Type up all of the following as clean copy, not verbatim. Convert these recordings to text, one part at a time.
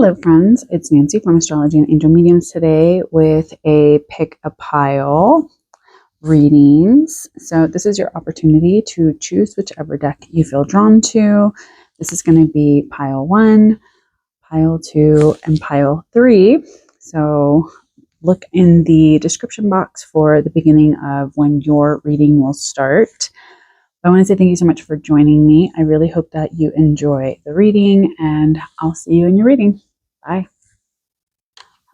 Hello friends, it's Nancy from Astrology and Angel Mediums today with a pick a pile readings. So this is your opportunity to choose whichever deck you feel drawn to. This is going to be pile 1, pile 2, and pile 3. So look in the description box for the beginning of when your reading will start. I want to say thank you so much for joining me. I really hope that you enjoy the reading, and I'll see you in your reading. Bye.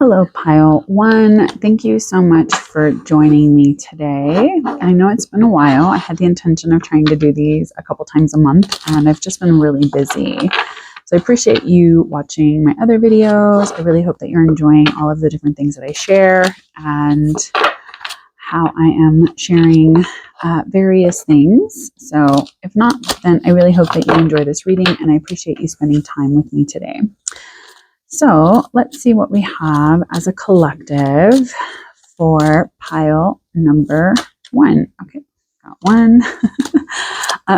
Hello, pile 1. Thank you so much for joining me today. I know it's been a while. I had the intention of trying to do these a couple times a month, and I've just been really busy. So I appreciate you watching my other videos. I really hope that you're enjoying all of the different things that I share and how I am sharing various things. So if not, then I really hope that you enjoy this reading, and I appreciate you spending time with me today. So let's see what we have as a collective for pile number 1. Okay, got one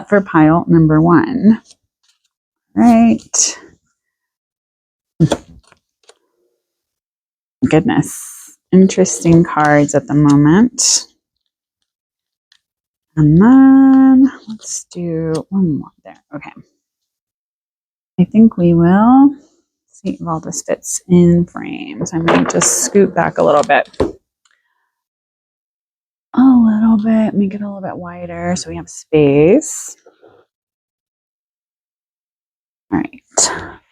for pile number 1. Right. Goodness. Interesting cards at the moment. And then let's do one more there. Okay. I think we will see if all this fits in frame. So I might just scoot back a little bit. Make it a little bit wider so we have space. All right.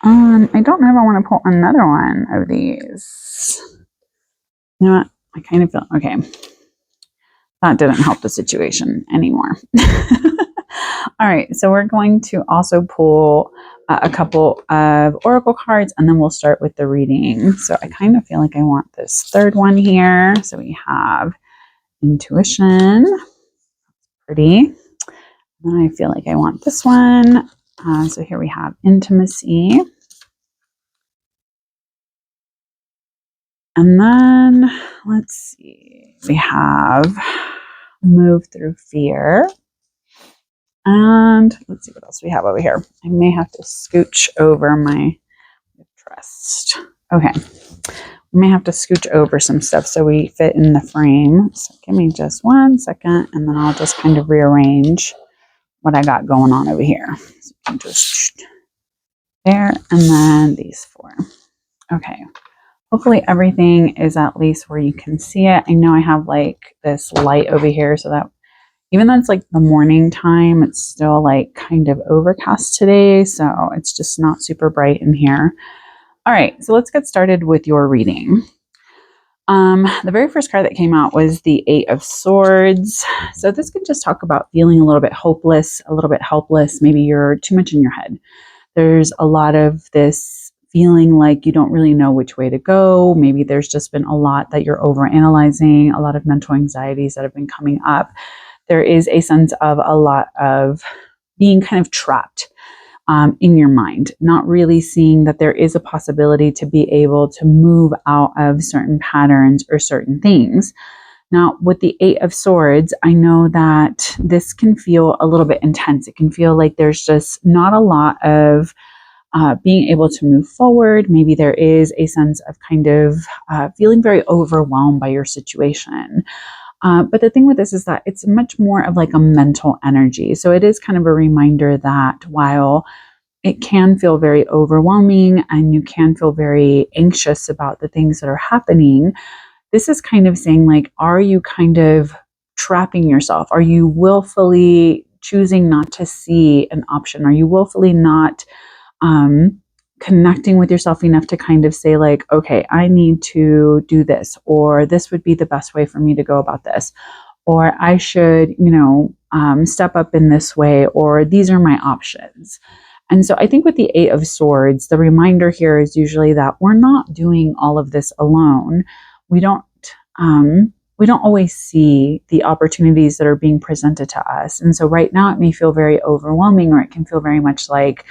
I don't know if I want to pull another one of these. You know what? I kind of feel, okay. That didn't help the situation anymore. All right. So we're going to also pull a couple of oracle cards, and then we'll start with the reading. So I kind of feel like I want this third one here. So we have intuition. Pretty. And I feel like I want this one. So here we have intimacy. And then let's see, we have move through fear. And let's see what else we have over here. I may have to scooch over my trust. Okay. We may have to scooch over some stuff so we fit in the frame. So give me just 1 second, and then I'll just kind of rearrange what I got going on over here. So just there, and then these 4. Okay. Hopefully everything is at least where you can see it. I know I have like this light over here, so that even though it's like the morning time, it's still like kind of overcast today. So it's just not super bright in here. All right, so let's get started with your reading. The very first card that came out was the 8 of Swords. So this could just talk about feeling a little bit hopeless, a little bit helpless. Maybe you're too much in your head. There's a lot of this feeling like you don't really know which way to go. Maybe there's just been a lot that you're overanalyzing, a lot of mental anxieties that have been coming up. There is a sense of a lot of being kind of trapped in your mind, not really seeing that there is a possibility to be able to move out of certain patterns or certain things. Now, with the 8 of Swords, I know that this can feel a little bit intense. It can feel like there's just not a lot of being able to move forward. Maybe there is a sense of kind of feeling very overwhelmed by your situation. But the thing with this is that it's much more of like a mental energy. So it is kind of a reminder that while it can feel very overwhelming and you can feel very anxious about the things that are happening, this is kind of saying like, are you kind of trapping yourself? Are you willfully choosing not to see an option? Are you willfully not connecting with yourself enough to kind of say like, okay, I need to do this, or this would be the best way for me to go about this, or I should, step up in this way, or these are my options. And so I think with the 8 of Swords, the reminder here is usually that we're not doing all of this alone. We don't always see the opportunities that are being presented to us. And so right now it may feel very overwhelming, or it can feel very much like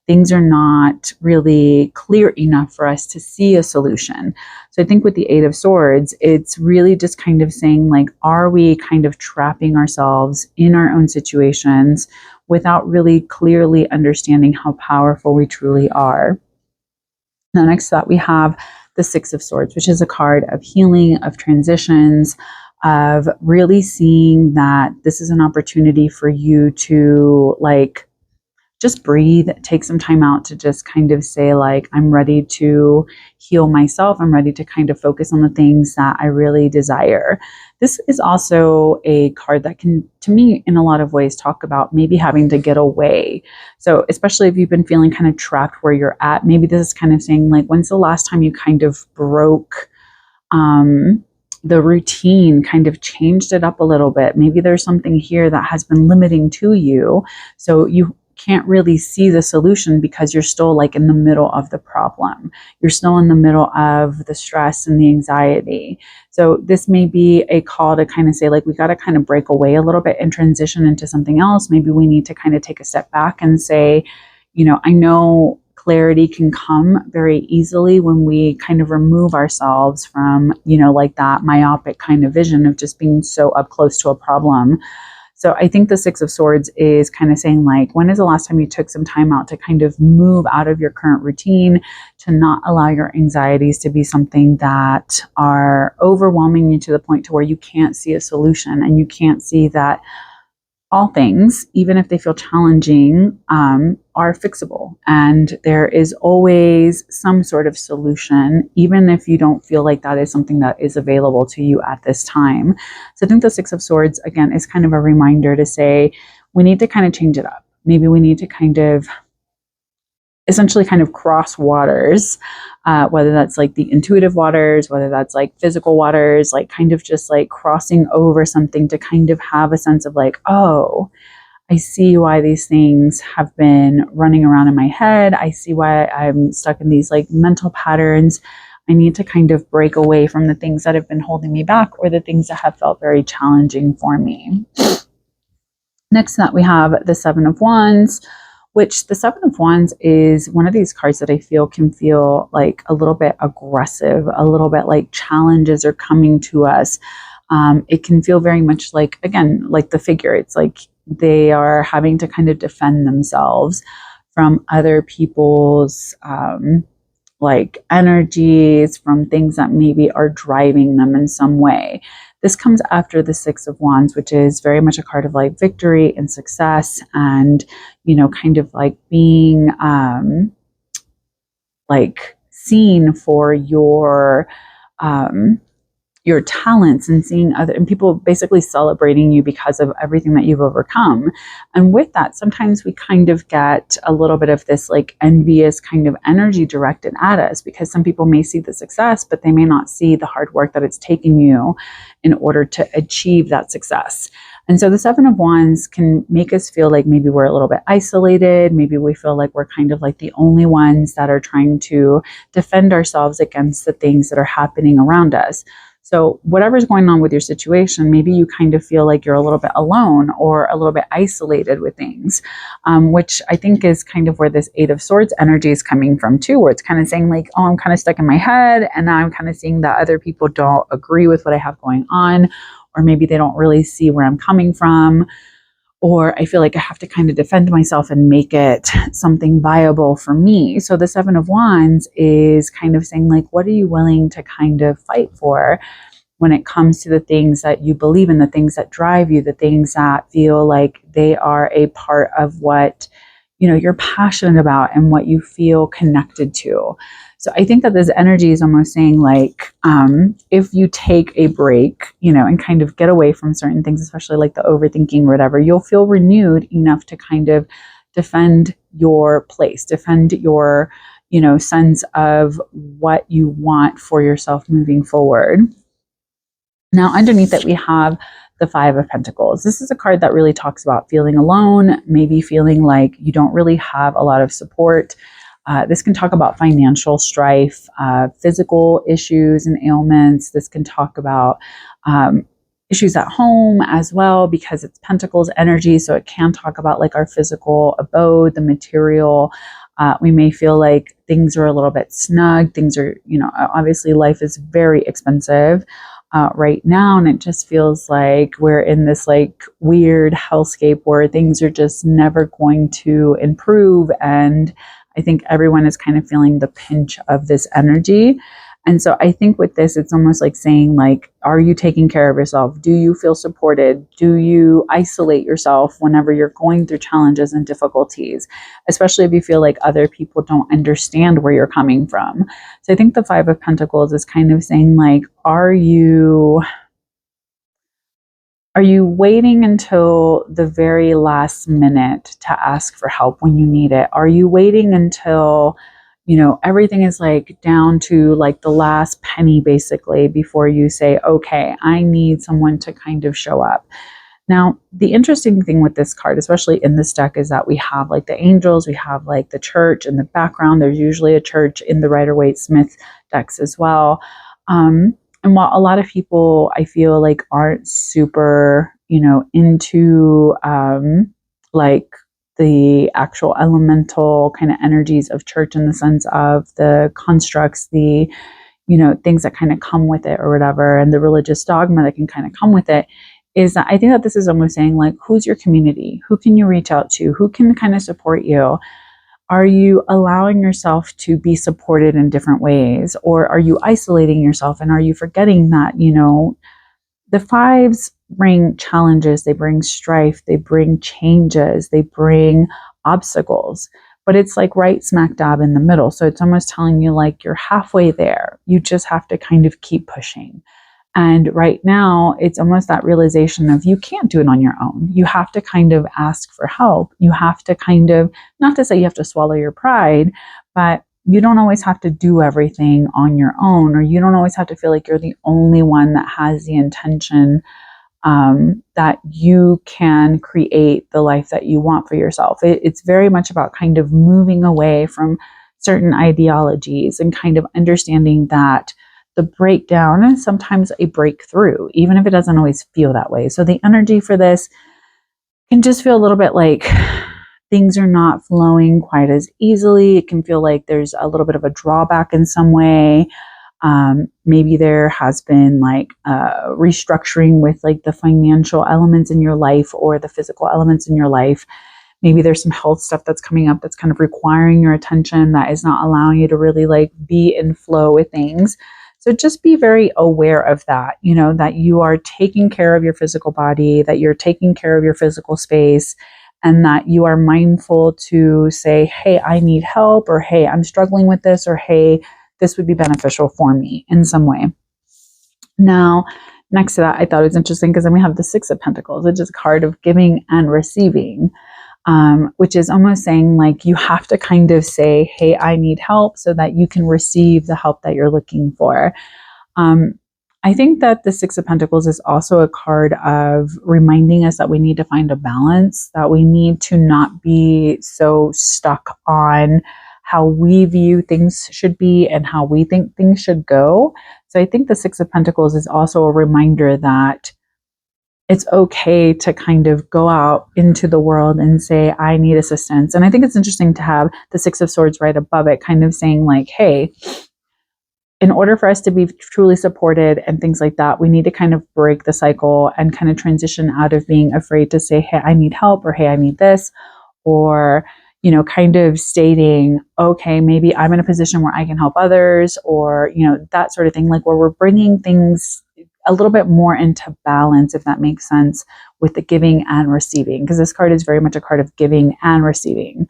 things are not really clear enough for us to see a solution. So I think with the 8 of Swords, it's really just kind of saying like, are we kind of trapping ourselves in our own situations without really clearly understanding how powerful we truly are? Now, next to that, we have the Six of Swords, which is a card of healing, of transitions, of really seeing that this is an opportunity for you to like just breathe, take some time out to just kind of say like, I'm ready to heal myself. I'm ready to kind of focus on the things that I really desire. This is also a card that can, to me, in a lot of ways, talk about maybe having to get away. So especially if you've been feeling kind of trapped where you're at, maybe this is kind of saying like, when's the last time you kind of broke the routine, kind of changed it up a little bit? Maybe there's something here that has been limiting to you. So you can't really see the solution because you're still like in the middle of the problem. You're still in the middle of the stress and the anxiety. So this may be a call to kind of say like, we got to kind of break away a little bit and transition into something else. Maybe we need to kind of take a step back and say, you know, I know clarity can come very easily when we kind of remove ourselves from, you know, like that myopic kind of vision of just being so up close to a problem. So I think the Six of Swords is kind of saying like, when is the last time you took some time out to kind of move out of your current routine, to not allow your anxieties to be something that are overwhelming you to the point to where you can't see a solution and you can't see that all things, even if they feel challenging, are fixable. And there is always some sort of solution, even if you don't feel like that is something that is available to you at this time. So I think the Six of Swords, again, is kind of a reminder to say, we need to kind of change it up. Maybe we need to kind of essentially kind of cross waters, whether that's like the intuitive waters, whether that's like physical waters, like kind of just like crossing over something to kind of have a sense of like, oh, I see why these things have been running around in my head. I see why I'm stuck in these like mental patterns. I need to kind of break away from the things that have been holding me back or the things that have felt very challenging for me. Next to that, we have the Seven of Wands, which the Seven of Wands is one of these cards that I feel can feel like a little bit aggressive, a little bit like challenges are coming to us. It can feel very much like, again, like the figure. It's like they are having to kind of defend themselves from other people's like energies, from things that maybe are driving them in some way. This comes after the Six of Wands, which is very much a card of like victory and success and, you know, kind of like being like seen for your talents and seeing other and people basically celebrating you because of everything that you've overcome. And with that, sometimes we kind of get a little bit of this like envious kind of energy directed at us, because some people may see the success, but they may not see the hard work that it's taken you in order to achieve that success. And so the Seven of Wands can make us feel like maybe we're a little bit isolated. Maybe we feel like we're kind of like the only ones that are trying to defend ourselves against the things that are happening around us. So whatever's going on with your situation, maybe you kind of feel like you're a little bit alone or a little bit isolated with things, which I think is kind of where this Eight of Swords energy is coming from too, where it's kind of saying like, oh, I'm kind of stuck in my head and now I'm kind of seeing that other people don't agree with what I have going on, or maybe they don't really see where I'm coming from. Or I feel like I have to kind of defend myself and make it something viable for me. So the Seven of Wands is kind of saying like, what are you willing to kind of fight for when it comes to the things that you believe in, the things that drive you, the things that feel like they are a part of what, you know, you're passionate about and what you feel connected to. So I think that this energy is almost saying like, if you take a break, you know, and kind of get away from certain things, especially like the overthinking or whatever, you'll feel renewed enough to kind of defend your place, defend your, you know, sense of what you want for yourself moving forward. Now, underneath it, we have the Five of Pentacles. This is a card that really talks about feeling alone, maybe feeling like you don't really have a lot of support. This can talk about financial strife, physical issues and ailments. This can talk about issues at home as well, because it's Pentacles energy. So it can talk about like our physical abode, the material. We may feel like things are a little bit snug. Things are, you know, obviously life is very expensive right now. And it just feels like we're in this like weird hellscape where things are just never going to improve. And I think everyone is kind of feeling the pinch of this energy. And so I think with this, it's almost like saying, like, are you taking care of yourself? Do you feel supported? Do you isolate yourself whenever you're going through challenges and difficulties, especially if you feel like other people don't understand where you're coming from? So I think the Five of Pentacles is kind of saying, like, are you waiting until the very last minute to ask for help when you need it? Are you waiting until, everything is like down to like the last penny basically before you say, okay, I need someone to kind of show up? Now, the interesting thing with this card, especially in this deck, is that we have like the angels, we have like the church in the background. There's usually a church in the Rider-Waite-Smith decks as well. And while a lot of people, I feel like, aren't super, into like the actual elemental kind of energies of church in the sense of the constructs, the, things that kind of come with it or whatever, and the religious dogma that can kind of come with it, is that I think that this is almost saying, like, who's your community? Who can you reach out to? Who can kind of support you? Are you allowing yourself to be supported in different ways? Or are you isolating yourself? And are you forgetting that, the fives bring challenges, they bring strife, they bring changes, they bring obstacles, but it's like right smack dab in the middle. So it's almost telling you, like, you're halfway there. You just have to kind of keep pushing. And right now, it's almost that realization of you can't do it on your own. You have to kind of ask for help. You have to kind of, not to say you have to swallow your pride, but you don't always have to do everything on your own, or you don't always have to feel like you're the only one that has the intention that you can create the life that you want for yourself. It's very much about kind of moving away from certain ideologies and kind of understanding that the breakdown is sometimes a breakthrough, even if it doesn't always feel that way. So the energy for this can just feel a little bit like things are not flowing quite as easily. It can feel like there's a little bit of a drawback in some way. Maybe there has been like restructuring with like the financial elements in your life or the physical elements in your life. Maybe there's some health stuff that's coming up that's kind of requiring your attention, that is not allowing you to really like be in flow with things. So just be very aware of that, that you are taking care of your physical body, that you're taking care of your physical space, and that you are mindful to say, hey, I need help, or hey, I'm struggling with this, or hey, this would be beneficial for me in some way. Now, next to that, I thought it was interesting because then we have the Six of Pentacles, which is a card of giving and receiving. Which is almost saying, like, you have to kind of say, hey, I need help, so that you can receive the help that you're looking for. I think that the Six of Pentacles is also a card of reminding us that we need to find a balance, that we need to not be so stuck on how we view things should be and how we think things should go. So I think the Six of Pentacles is also a reminder that it's okay to kind of go out into the world and say, I need assistance. And I think it's interesting to have the Six of Swords right above it, kind of saying, like, hey, in order for us to be truly supported and things like that, we need to kind of break the cycle and kind of transition out of being afraid to say, hey, I need help, or hey, I need this, or, kind of stating, okay, maybe I'm in a position where I can help others, or, that sort of thing, like where we're bringing things a little bit more into balance, if that makes sense, with the giving and receiving, because this card is very much a card of giving and receiving.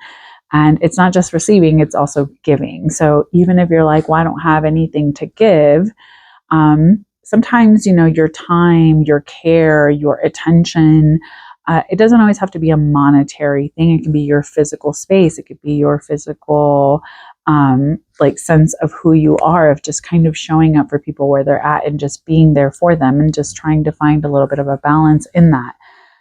And it's not just receiving, it's also giving. So even if you're like, well, I don't have anything to give, sometimes, your time, your care, your attention, it doesn't always have to be a monetary thing. It can be your physical space. It could be your physical like sense of who you are, of just kind of showing up for people where they're at and just being there for them, and just trying to find a little bit of a balance in that.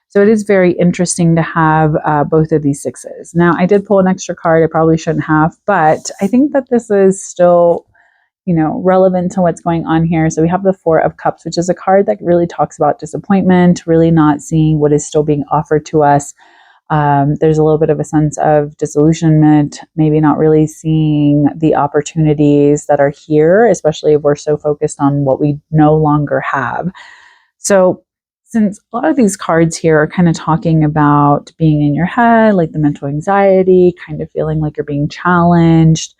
So it is very interesting to have both of these sixes. Now, I did pull an extra card. I probably shouldn't have, but I think that this is still, relevant to what's going on here. So we have the Four of Cups, which is a card that really talks about disappointment, really not seeing what is still being offered to us. There's a little bit of a sense of disillusionment, maybe not really seeing the opportunities that are here, especially if we're so focused on what we no longer have. So since a lot of these cards here are kind of talking about being in your head, like the mental anxiety, kind of feeling like you're being challenged,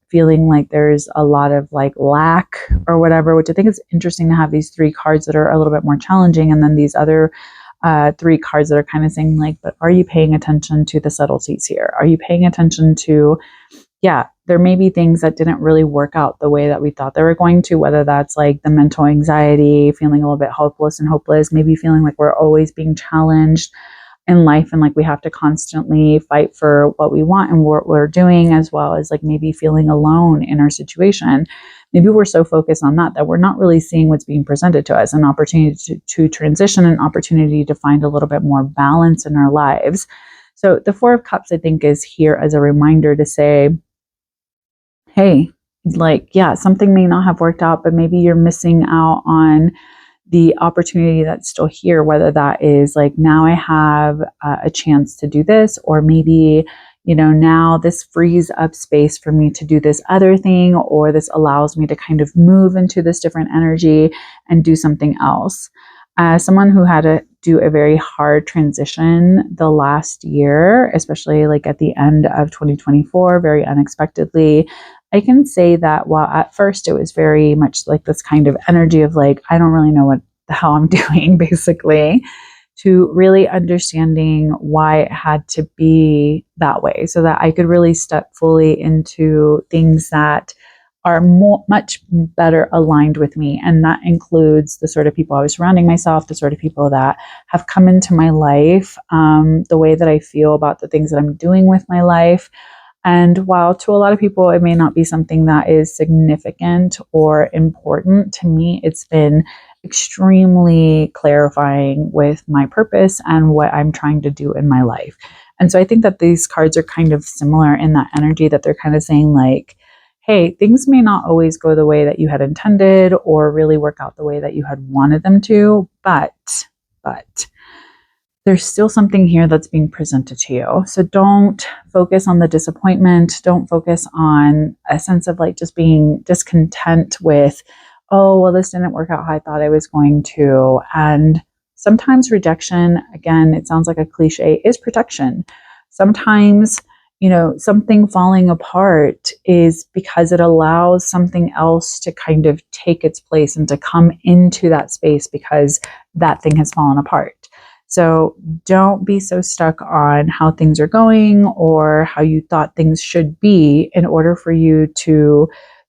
feeling like there's a lot of like lack or whatever, which I think is interesting to have these three cards that are a little bit more challenging. And then these other three cards that are kind of saying like, but are you paying attention to the subtleties here? Are you paying attention to, yeah, there may be things that didn't really work out the way that we thought they were going to, whether that's like the mental anxiety, feeling a little bit helpless and hopeless, maybe feeling like we're always being challenged in life and like we have to constantly fight for what we want and what we're doing, as well as like maybe feeling alone in our situation. Maybe we're so focused on that we're not really seeing what's being presented to us, an opportunity to transition, an opportunity to find a little bit more balance in our lives. So the Four of Cups, I think, is here as a reminder to say, hey, like, yeah, something may not have worked out, but maybe you're missing out on the opportunity that's still here, whether that is like, now I have a chance to do this, or maybe, you know, now this frees up space for me to do this other thing, or this allows me to kind of move into this different energy and do something else. As someone who had to do a very hard transition the last year, especially like at the end of 2024, very unexpectedly, I can say that while at first it was very much like this kind of energy of like, I don't really know what the hell I'm doing, basically, to really understanding why it had to be that way so that I could really step fully into things that are much better aligned with me. And that includes the sort of people I was surrounding myself, the sort of people that have come into my life, the way that I feel about the things that I'm doing with my life. And while to a lot of people, it may not be something that is significant or important, to me, it's been extremely clarifying with my purpose and what I'm trying to do in my life. And so I think that these cards are kind of similar in that energy, that they're kind of saying like, hey, things may not always go the way that you had intended or really work out the way that you had wanted them to, but there's still something here that's being presented to you. So don't focus on the disappointment. Don't focus on a sense of like just being discontent with, oh, well, this didn't work out how I thought I was going to. And sometimes rejection, again, it sounds like a cliche, is protection. Sometimes, you know, something falling apart is because it allows something else to kind of take its place and to come into that space because that thing has fallen apart. So don't be so stuck on how things are going or how you thought things should be in order for you to,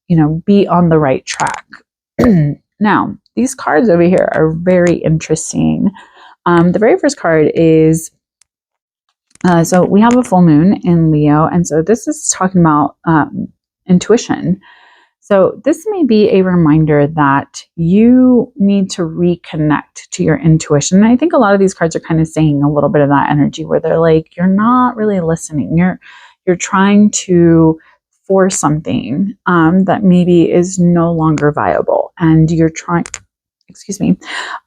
you know, be on the right track. Now, these cards over here are very interesting. The very first card is, so we have a full moon in Leo. And so this is talking about intuition. So this may be a reminder that you need to reconnect to your intuition. And I think a lot of these cards are kind of saying a little bit of that energy where they're like, you're not really listening. You're trying to force something that maybe is no longer viable. And you're trying,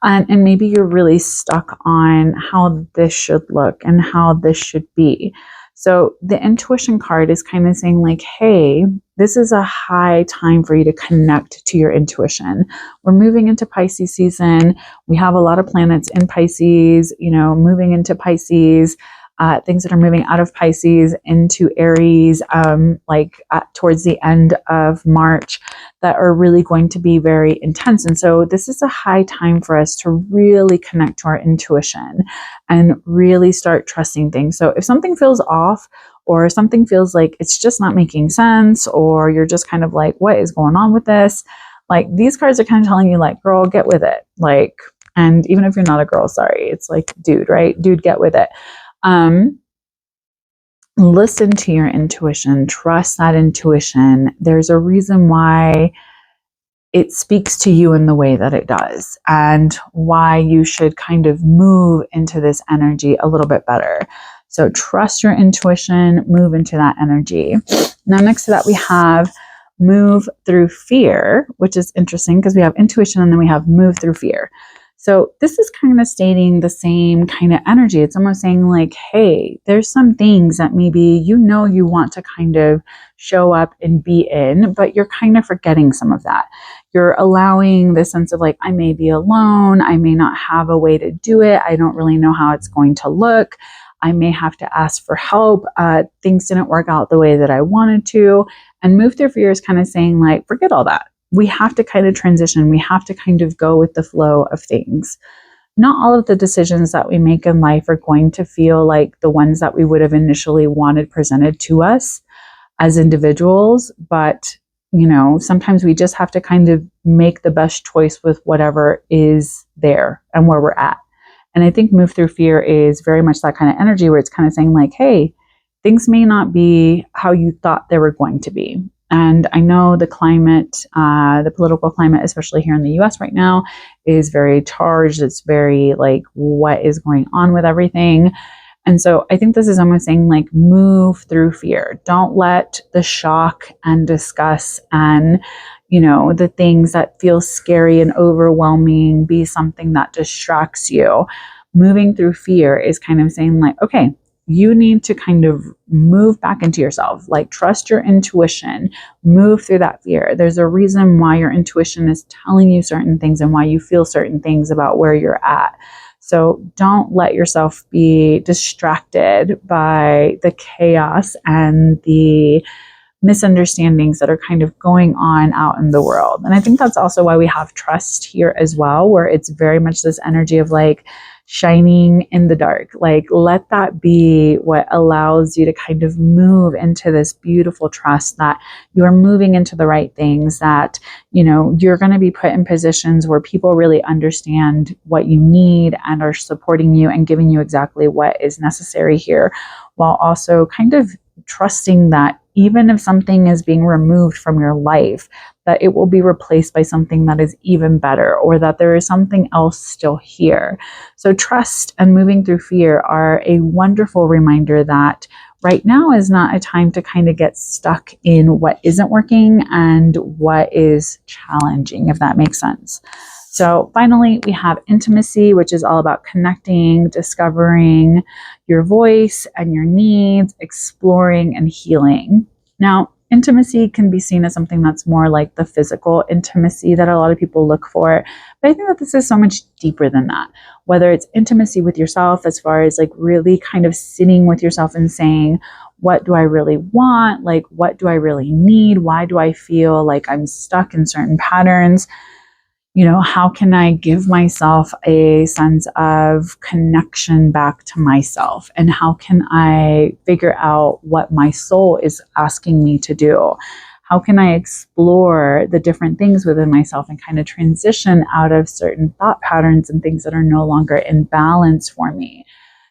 and maybe you're really stuck on how this should look and how this should be. So the intuition card is kind of saying like, hey, this is a high time for you to connect to your intuition. We're moving into Pisces season. We have a lot of planets in Pisces, you know, moving into Pisces, things that are moving out of Pisces into Aries, towards the end of March, that are really going to be very intense. And so this is a high time for us to really connect to our intuition and really start trusting things. So if something feels off, or something feels like it's just not making sense, or you're just kind of like, what is going on with this? Like, these cards are kind of telling you like, girl, get with it. Like, and even if you're not a girl, sorry, it's like, dude, right? Dude, get with it. Listen to your intuition, trust that intuition. There's a reason why it speaks to you in the way that it does, and why you should kind of move into this energy a little bit better. So trust your intuition, move into that energy. Now, next to that, we have move through fear, which is interesting because we have intuition and then we have move through fear. So this is kind of stating the same kind of energy. It's almost saying like, hey, there's some things that maybe you know you want to kind of show up and be in, but you're kind of forgetting some of that. You're allowing the sense of like, I may be alone. I may not have a way to do it. I don't really know how it's going to look. I may have to ask for help. Things didn't work out the way that I wanted to. And move through fear is kind of saying like, forget all that. We have to kind of transition. We have to kind of go with the flow of things. Not all of the decisions that we make in life are going to feel like the ones that we would have initially wanted presented to us as individuals, but sometimes we just have to kind of make the best choice with whatever is there and where we're at. And I think move through fear is very much that kind of energy where it's kind of saying like, hey, things may not be how you thought they were going to be. And I know the climate, the political climate, especially here in the US right now, is very charged. It's very like, what is going on with everything? And so I think this is almost saying like, move through fear. Don't let the shock and disgust and, the things that feel scary and overwhelming be something that distracts you. Moving through fear is kind of saying like, okay, you need to kind of move back into yourself, like trust your intuition, move through that fear. There's a reason why your intuition is telling you certain things and why you feel certain things about where you're at. So don't let yourself be distracted by the chaos and the misunderstandings that are kind of going on out in the world. And I think that's also why we have trust here as well, where it's very much this energy of like, shining in the dark. Like, let that be what allows you to kind of move into this beautiful trust that you're moving into the right things, that, you're going to be put in positions where people really understand what you need and are supporting you and giving you exactly what is necessary here, while also kind of trusting that even if something is being removed from your life, that it will be replaced by something that is even better, or that there is something else still here. So trust and moving through fear are a wonderful reminder that right now is not a time to kind of get stuck in what isn't working and what is challenging, if that makes sense. So finally, we have intimacy, which is all about connecting, discovering your voice and your needs, exploring and healing. Now, intimacy can be seen as something that's more like the physical intimacy that a lot of people look for. But I think that this is so much deeper than that. Whether it's intimacy with yourself, as far as like really kind of sitting with yourself and saying, what do I really want? Like, what do I really need? Why do I feel like I'm stuck in certain patterns? How can I give myself a sense of connection back to myself? And how can I figure out what my soul is asking me to do? How can I explore the different things within myself and kind of transition out of certain thought patterns and things that are no longer in balance for me?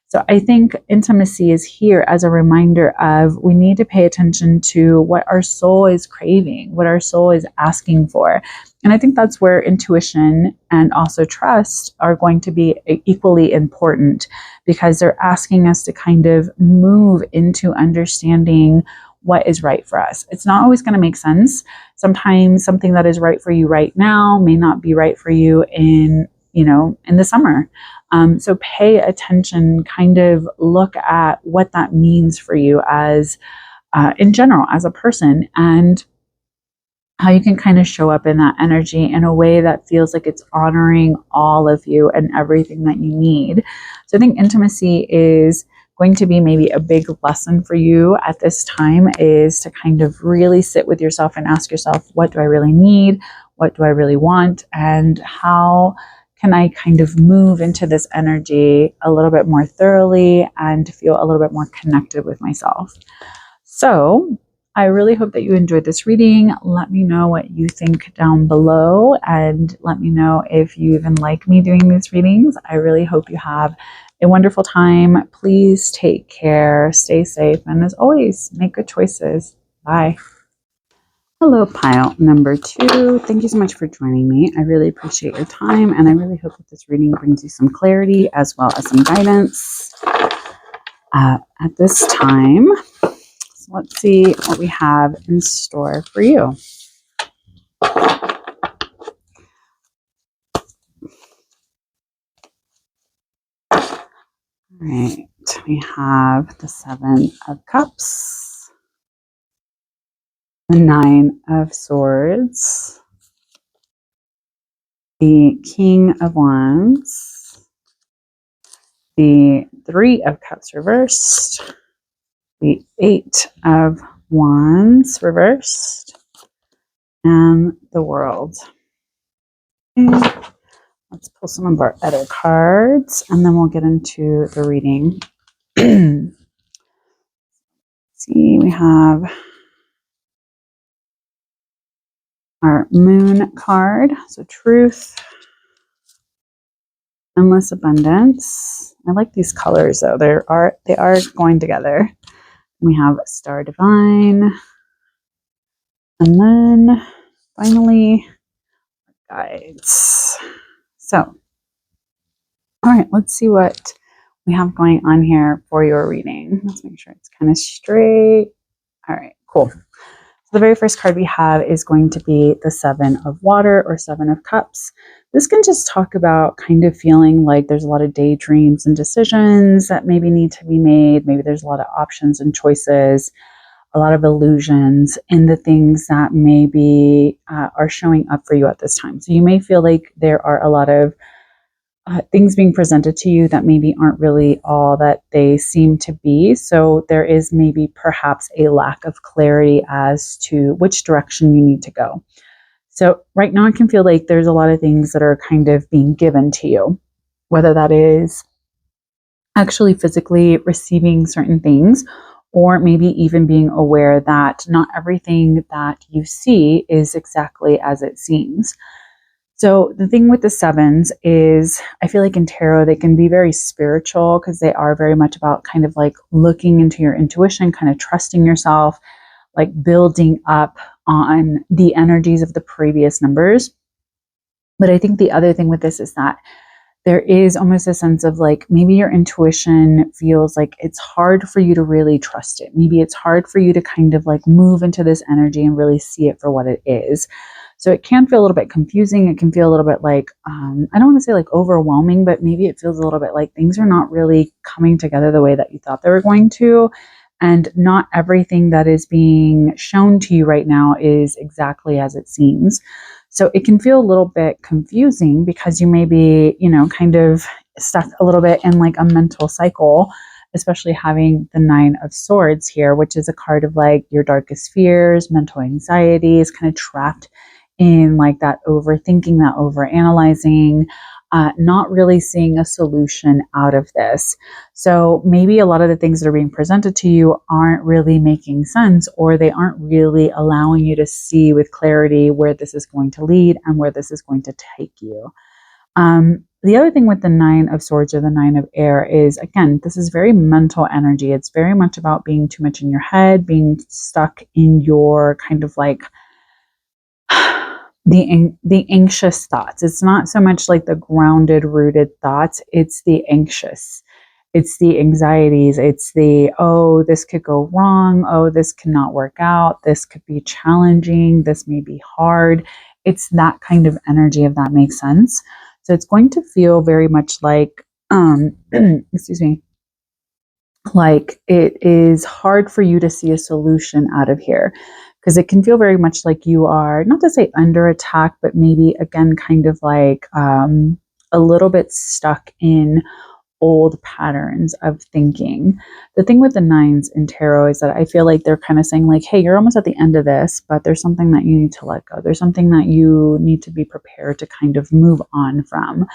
So I think intimacy is here as a reminder of we need to pay attention to what our soul is craving, what our soul is asking for. And I think that's where intuition and also trust are going to be equally important, because they're asking us to kind of move into understanding what is right for us. It's not always going to make sense. Sometimes something that is right for you right now may not be right for you in the summer. So pay attention, kind of look at what that means for you as, in general, as a person, and how you can kind of show up in that energy in a way that feels like it's honoring all of you and everything that you need. So I think intimacy is going to be maybe a big lesson for you at this time, is to kind of really sit with yourself and ask yourself, what do I really need? What do I really want? And how can I kind of move into this energy a little bit more thoroughly and feel a little bit more connected with myself? So I really hope that you enjoyed this reading. Let me know what you think down below, and let me know if you even like me doing these readings. I really hope you have a wonderful time. Please take care, stay safe, and as always, make good choices. Bye. Hello, pile number 2. Thank you so much for joining me. I really appreciate your time, and I really hope that this reading brings you some clarity as well as some guidance at this time. So let's see what we have in store for you. All right, we have the 7 of Cups, the 9 of Swords, the King of Wands, the Three of Cups reversed, the Eight of Wands reversed, and the World. Okay. Let's pull some of our other cards, and then we'll get into the reading. See, we have our Moon card. So truth, endless abundance. I like these colors though. They are going together. We have Star Divine, and then finally guides. So, all right, let's see what we have going on here for your reading. Let's make sure it's kind of straight. All right, cool. So the very first card we have is going to be the Seven of Water or Seven of Cups. This can just talk about kind of feeling like there's a lot of daydreams and decisions that maybe need to be made. Maybe there's a lot of options and choices, a lot of illusions in the things that maybe are showing up for you at this time. So you may feel like there are a lot of things being presented to you that maybe aren't really all that they seem to be. So there is maybe perhaps a lack of clarity as to which direction you need to go. So right now I can feel like there's a lot of things that are kind of being given to you, whether that is actually physically receiving certain things, or maybe even being aware that not everything that you see is exactly as it seems. So the thing with the sevens is I feel like in tarot, they can be very spiritual because they are very much about kind of like looking into your intuition, kind of trusting yourself, like building up on the energies of the previous numbers. But I think the other thing with this is that there is almost a sense of like maybe your intuition feels like it's hard for you to really trust it. Maybe it's hard for you to kind of like move into this energy and really see it for what it is. So it can feel a little bit confusing. It can feel a little bit like, I don't want to say like overwhelming, but maybe it feels a little bit like things are not really coming together the way that you thought they were going to. And not everything that is being shown to you right now is exactly as it seems. So it can feel a little bit confusing because you may be, kind of stuck a little bit in like a mental cycle, especially having the Nine of Swords here, which is a card of like your darkest fears, mental anxieties, kind of trapped in like that overthinking, that overanalyzing, not really seeing a solution out of this. So maybe a lot of the things that are being presented to you aren't really making sense, or they aren't really allowing you to see with clarity where this is going to lead and where this is going to take you. The other thing with the Nine of Swords or the Nine of Air is, again, this is very mental energy. It's very much about being too much in your head, being stuck in your kind of like the anxious thoughts. It's not so much like the grounded, rooted thoughts. It's the anxious. It's the anxieties. It's the, oh, this could go wrong. Oh, this cannot work out. This could be challenging. This may be hard. It's that kind of energy, if that makes sense. So it's going to feel very much like, excuse me, like it is hard for you to see a solution out of here, because it can feel very much like you are, not to say under attack, but maybe again kind of like a little bit stuck in old patterns of thinking. The thing with the nines in tarot is that I feel like they're kind of saying like, hey, you're almost at the end of this, but there's something that you need to let go. There's something that you need to be prepared to kind of move on from.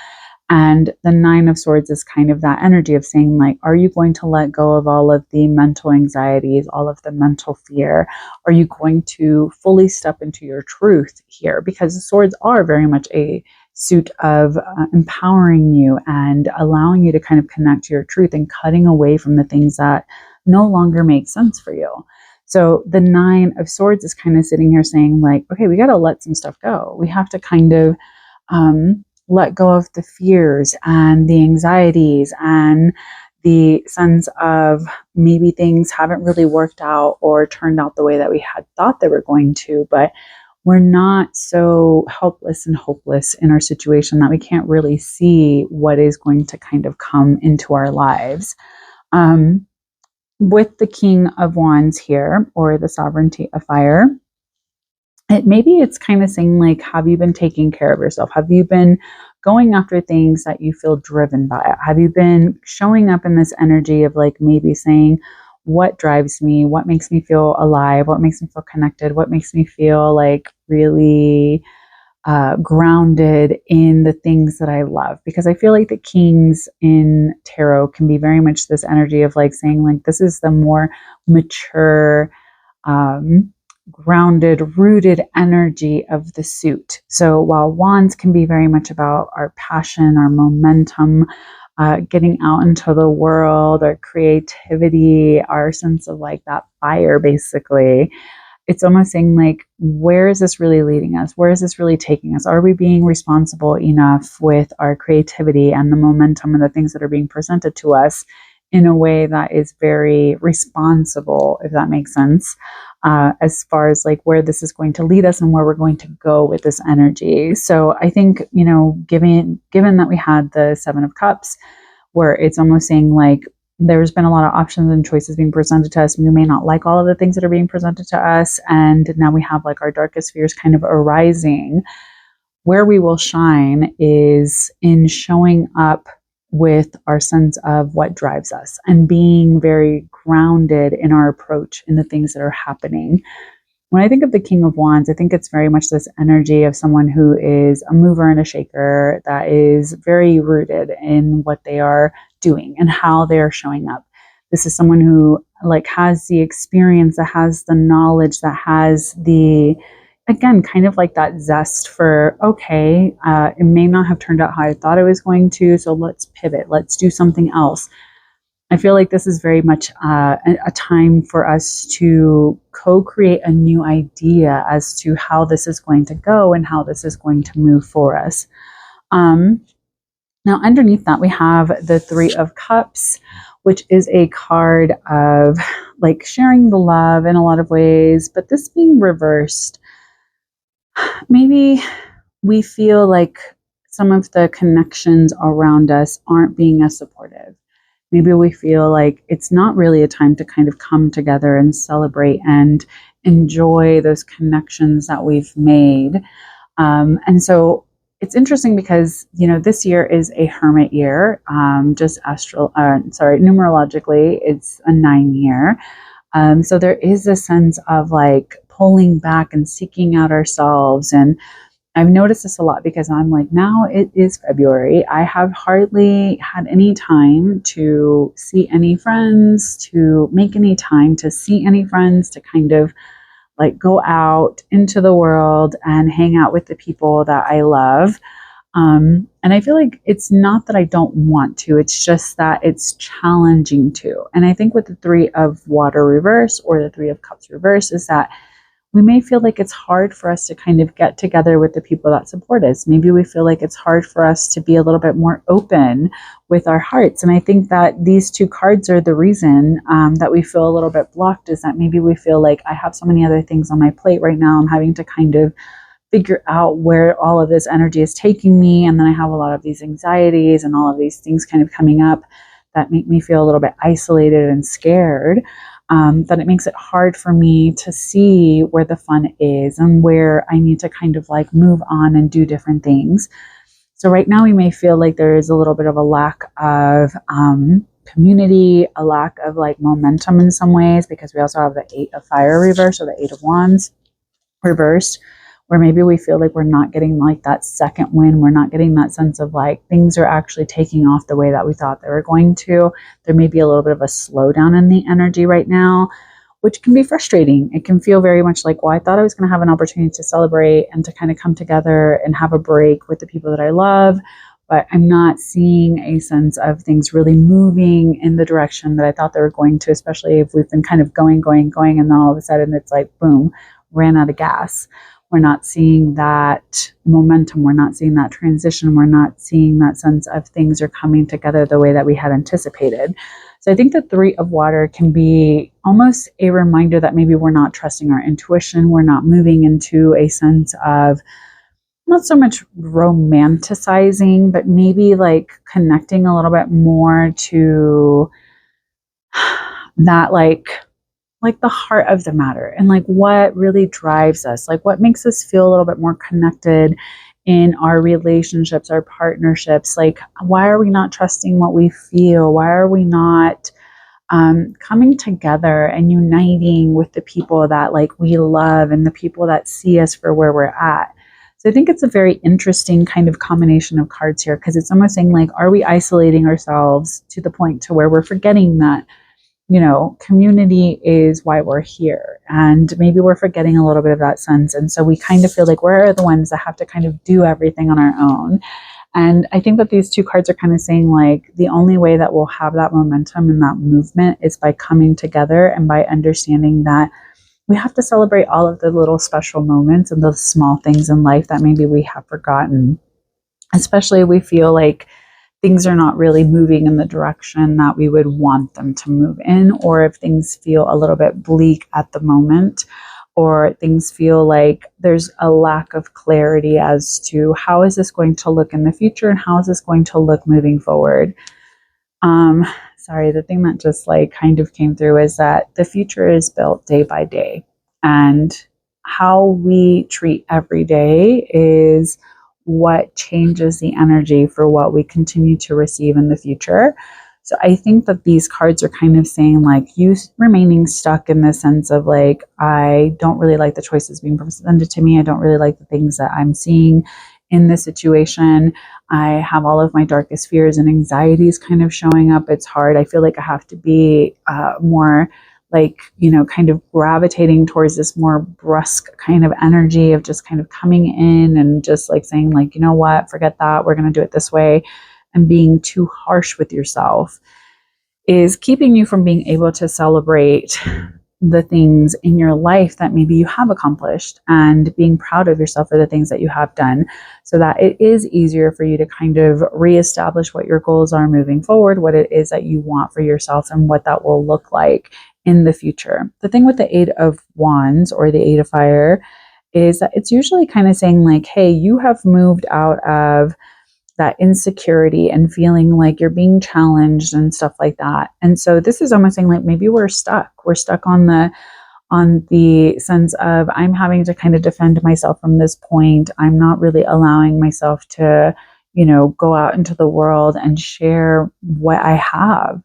And the Nine of Swords is kind of that energy of saying like, are you going to let go of all of the mental anxieties, all of the mental fear? Are you going to fully step into your truth here? Because the swords are very much a suit of empowering you and allowing you to kind of connect to your truth and cutting away from the things that no longer make sense for you. So the Nine of Swords is kind of sitting here saying like, okay, we got to let some stuff go. We have to kind of let go of the fears and the anxieties and the sense of maybe things haven't really worked out or turned out the way that we had thought they were going to, but we're not so helpless and hopeless in our situation that we can't really see what is going to kind of come into our lives. With the King of Wands here, or the Sovereignty of Fire, maybe it's kind of saying like, have you been taking care of yourself? Have you been going after things that you feel driven by? Have you been showing up in this energy of like maybe saying, what drives me? What makes me feel alive? What makes me feel connected? What makes me feel like really grounded in the things that I love? Because I feel like the kings in tarot can be very much this energy of like saying like, this is the more mature, grounded, rooted energy of the suit. So while wands can be very much about our passion, our momentum, getting out into the world, our creativity, our sense of like that fire, basically, it's almost saying like, where is this really leading us? Where is this really taking us? Are we being responsible enough with our creativity and the momentum and the things that are being presented to us in a way that is very responsible, if that makes sense, as far as like where this is going to lead us and where we're going to go with this energy. So I think, you know, given that we had the Seven of Cups, where it's almost saying like, there's been a lot of options and choices being presented to us. We may not like all of the things that are being presented to us. And now we have like our darkest fears kind of arising. Where we will shine is in showing up with our sense of what drives us and being very grounded in our approach in the things that are happening. When I think of the King of Wands, I think it's very much this energy of someone who is a mover and a shaker, that is very rooted in what they are doing and how they are showing up. This is someone who like has the experience, that has the knowledge, that has the, again, kind of like that zest for, okay, it may not have turned out how I thought it was going to, so let's pivot, let's do something else. I feel like this is very much a time for us to co-create a new idea as to how this is going to go and how this is going to move for us. Now, underneath that, we have the Three of Cups, which is a card of like sharing the love in a lot of ways, but this being reversed, maybe we feel like some of the connections around us aren't being as supportive. Maybe we feel like it's not really a time to kind of come together and celebrate and enjoy those connections that we've made. And so it's interesting because, you know, this year is a hermit year, numerologically, it's a 9 year. So there is a sense of like pulling back and seeking out ourselves. And I've noticed this a lot because I'm like, now it is February. I have hardly had any time to see any friends, to make any time to see any friends, to kind of like go out into the world and hang out with the people that I love. And I feel like it's not that I don't want to, it's just that it's challenging to. And I think with the Three of Water reverse or the Three of Cups reverse is that we may feel like it's hard for us to kind of get together with the people that support us. Maybe we feel like it's hard for us to be a little bit more open with our hearts. And I think that these two cards are the reason that we feel a little bit blocked, is that maybe we feel like I have so many other things on my plate right now. I'm having to kind of figure out where all of this energy is taking me. And then I have a lot of these anxieties and all of these things kind of coming up that make me feel a little bit isolated and scared. That it makes it hard for me to see where the fun is and where I need to kind of like move on and do different things. So right now we may feel like there is a little bit of a lack of community, a lack of like momentum in some ways, because we also have the Eight of Fire reversed or the Eight of Wands reversed, where maybe we feel like we're not getting like that second win. We're not getting that sense of like things are actually taking off the way that we thought they were going to. There may be a little bit of a slowdown in the energy right now, which can be frustrating. It can feel very much like, well, I thought I was going to have an opportunity to celebrate and to kind of come together and have a break with the people that I love, but I'm not seeing a sense of things really moving in the direction that I thought they were going to, especially if we've been kind of going, and then all of a sudden it's like, boom, ran out of gas. We're not seeing that momentum. We're not seeing that transition. We're not seeing that sense of things are coming together the way that we had anticipated. So I think the Three of Water can be almost a reminder that maybe we're not trusting our intuition. We're not moving into a sense of not so much romanticizing, but maybe like connecting a little bit more to that like like the heart of the matter and like what really drives us, like what makes us feel a little bit more connected in our relationships, our partnerships. Like, why are we not trusting what we feel? Why are we not coming together and uniting with the people that like we love and the people that see us for where we're at? So I think it's a very interesting kind of combination of cards here, because it's almost saying like, are we isolating ourselves to the point to where we're forgetting that, you know, community is why we're here. And maybe we're forgetting a little bit of that sense. And so we kind of feel like we're the ones that have to kind of do everything on our own. And I think that these two cards are kind of saying like the only way that we'll have that momentum and that movement is by coming together and by understanding that we have to celebrate all of the little special moments and the small things in life that maybe we have forgotten, especially if we feel like things are not really moving in the direction that we would want them to move in, or if things feel a little bit bleak at the moment, or things feel like there's a lack of clarity as to how is this going to look in the future and how is this going to look moving forward. Sorry, the thing that just like kind of came through is that the future is built day by day, and how we treat every day is what changes the energy for what we continue to receive in the future. So I think that these cards are kind of saying like you remaining stuck in the sense of like, I don't really like the choices being presented to me. I don't really like the things that I'm seeing in this situation. I have all of my darkest fears and anxieties kind of showing up. It's hard. I feel like I have to be more like, you know, kind of gravitating towards this more brusque kind of energy of just kind of coming in and just like saying like, you know what, forget that. We're going to do it this way. And being too harsh with yourself is keeping you from being able to celebrate the things in your life that maybe you have accomplished and being proud of yourself for the things that you have done, so that it is easier for you to kind of reestablish what your goals are moving forward, what it is that you want for yourself and what that will look like in the future. The thing with the Eight of Wands or the Eight of Fire is that it's usually kind of saying like, hey, you have moved out of that insecurity and feeling like you're being challenged and stuff like that. And so this is almost saying like maybe we're stuck. We're stuck on the sense of I'm having to kind of defend myself from this point. I'm not really allowing myself to, you know, go out into the world and share what I have.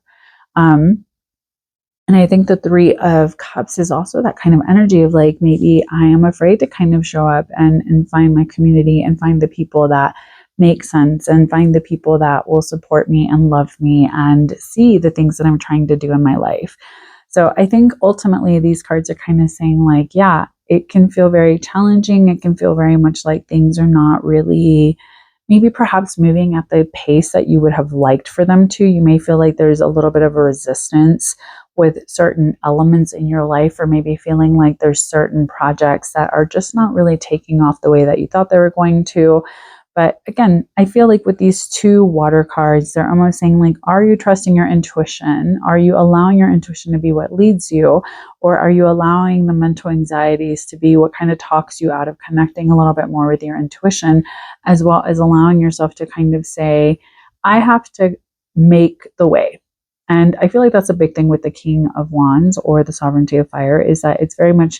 And I think the Three of Cups is also that kind of energy of like, maybe I am afraid to kind of show up and find my community and find the people that make sense and find the people that will support me and love me and see the things that I'm trying to do in my life. So I think ultimately these cards are kind of saying like, yeah, it can feel very challenging. It can feel very much like things are not really maybe perhaps moving at the pace that you would have liked for them to. You may feel like there's a little bit of a resistance with certain elements in your life, or maybe feeling like there's certain projects that are just not really taking off the way that you thought they were going to. But again, I feel like with these two water cards, they're almost saying like, are you trusting your intuition? Are you allowing your intuition to be what leads you? Or are you allowing the mental anxieties to be what kind of talks you out of connecting a little bit more with your intuition, as well as allowing yourself to kind of say, I have to make the way. And I feel like that's a big thing with the King of Wands or the Sovereignty of Fire, is that it's very much,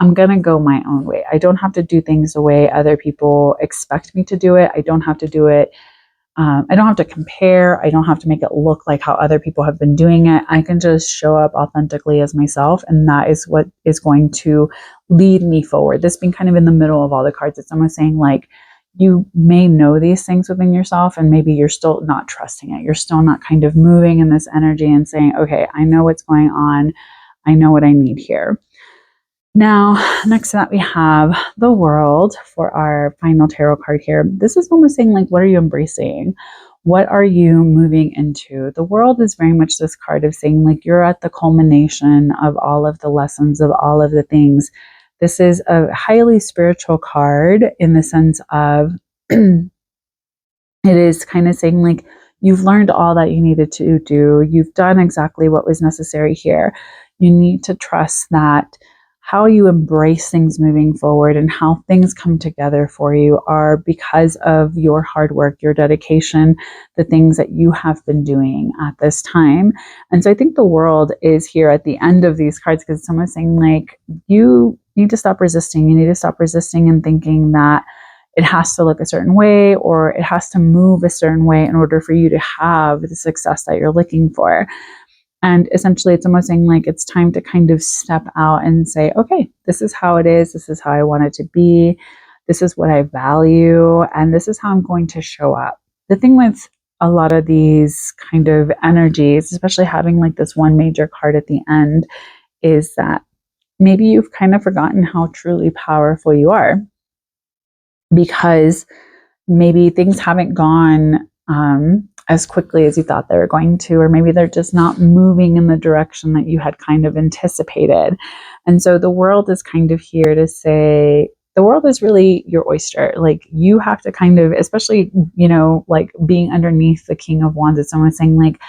I'm going to go my own way. I don't have to do things the way other people expect me to do it. I don't have to do it. I don't have to compare. I don't have to make it look like how other people have been doing it. I can just show up authentically as myself. And that is what is going to lead me forward. This being kind of in the middle of all the cards, it's almost saying like, you may know these things within yourself and maybe you're still not trusting it. You're still not kind of moving in this energy and saying, okay, I know what's going on. I know what I need here. Now, next to that, we have the World for our final tarot card here. This is almost saying like, what are you embracing? What are you moving into? The World is very much this card of saying like, you're at the culmination of all of the lessons, of all of the things. This is a highly spiritual card in the sense of it is kind of saying like, you've learned all that you needed to do. You've done exactly what was necessary here. You need to trust that how you embrace things moving forward and how things come together for you are because of your hard work, your dedication, the things that you have been doing at this time. And so I think the world is here at the end of these cards because someone's saying, like, you need to stop resisting. You need to stop resisting and thinking that it has to look a certain way or it has to move a certain way in order for you to have the success that you're looking for. And essentially, it's almost saying, like, it's time to kind of step out and say, okay, this is how it is. This is how I want it to be. This is what I value. And this is how I'm going to show up. The thing with a lot of these kind of energies, especially having like this one major card at the end, is that maybe you've kind of forgotten how truly powerful you are because maybe things haven't gone as quickly as you thought they were going to, or maybe they're just not moving in the direction that you had kind of anticipated. And so the world is kind of here to say, the world is really your oyster. Like, you have to kind of, especially, you know, like being underneath the King of Wands, it's someone saying, like,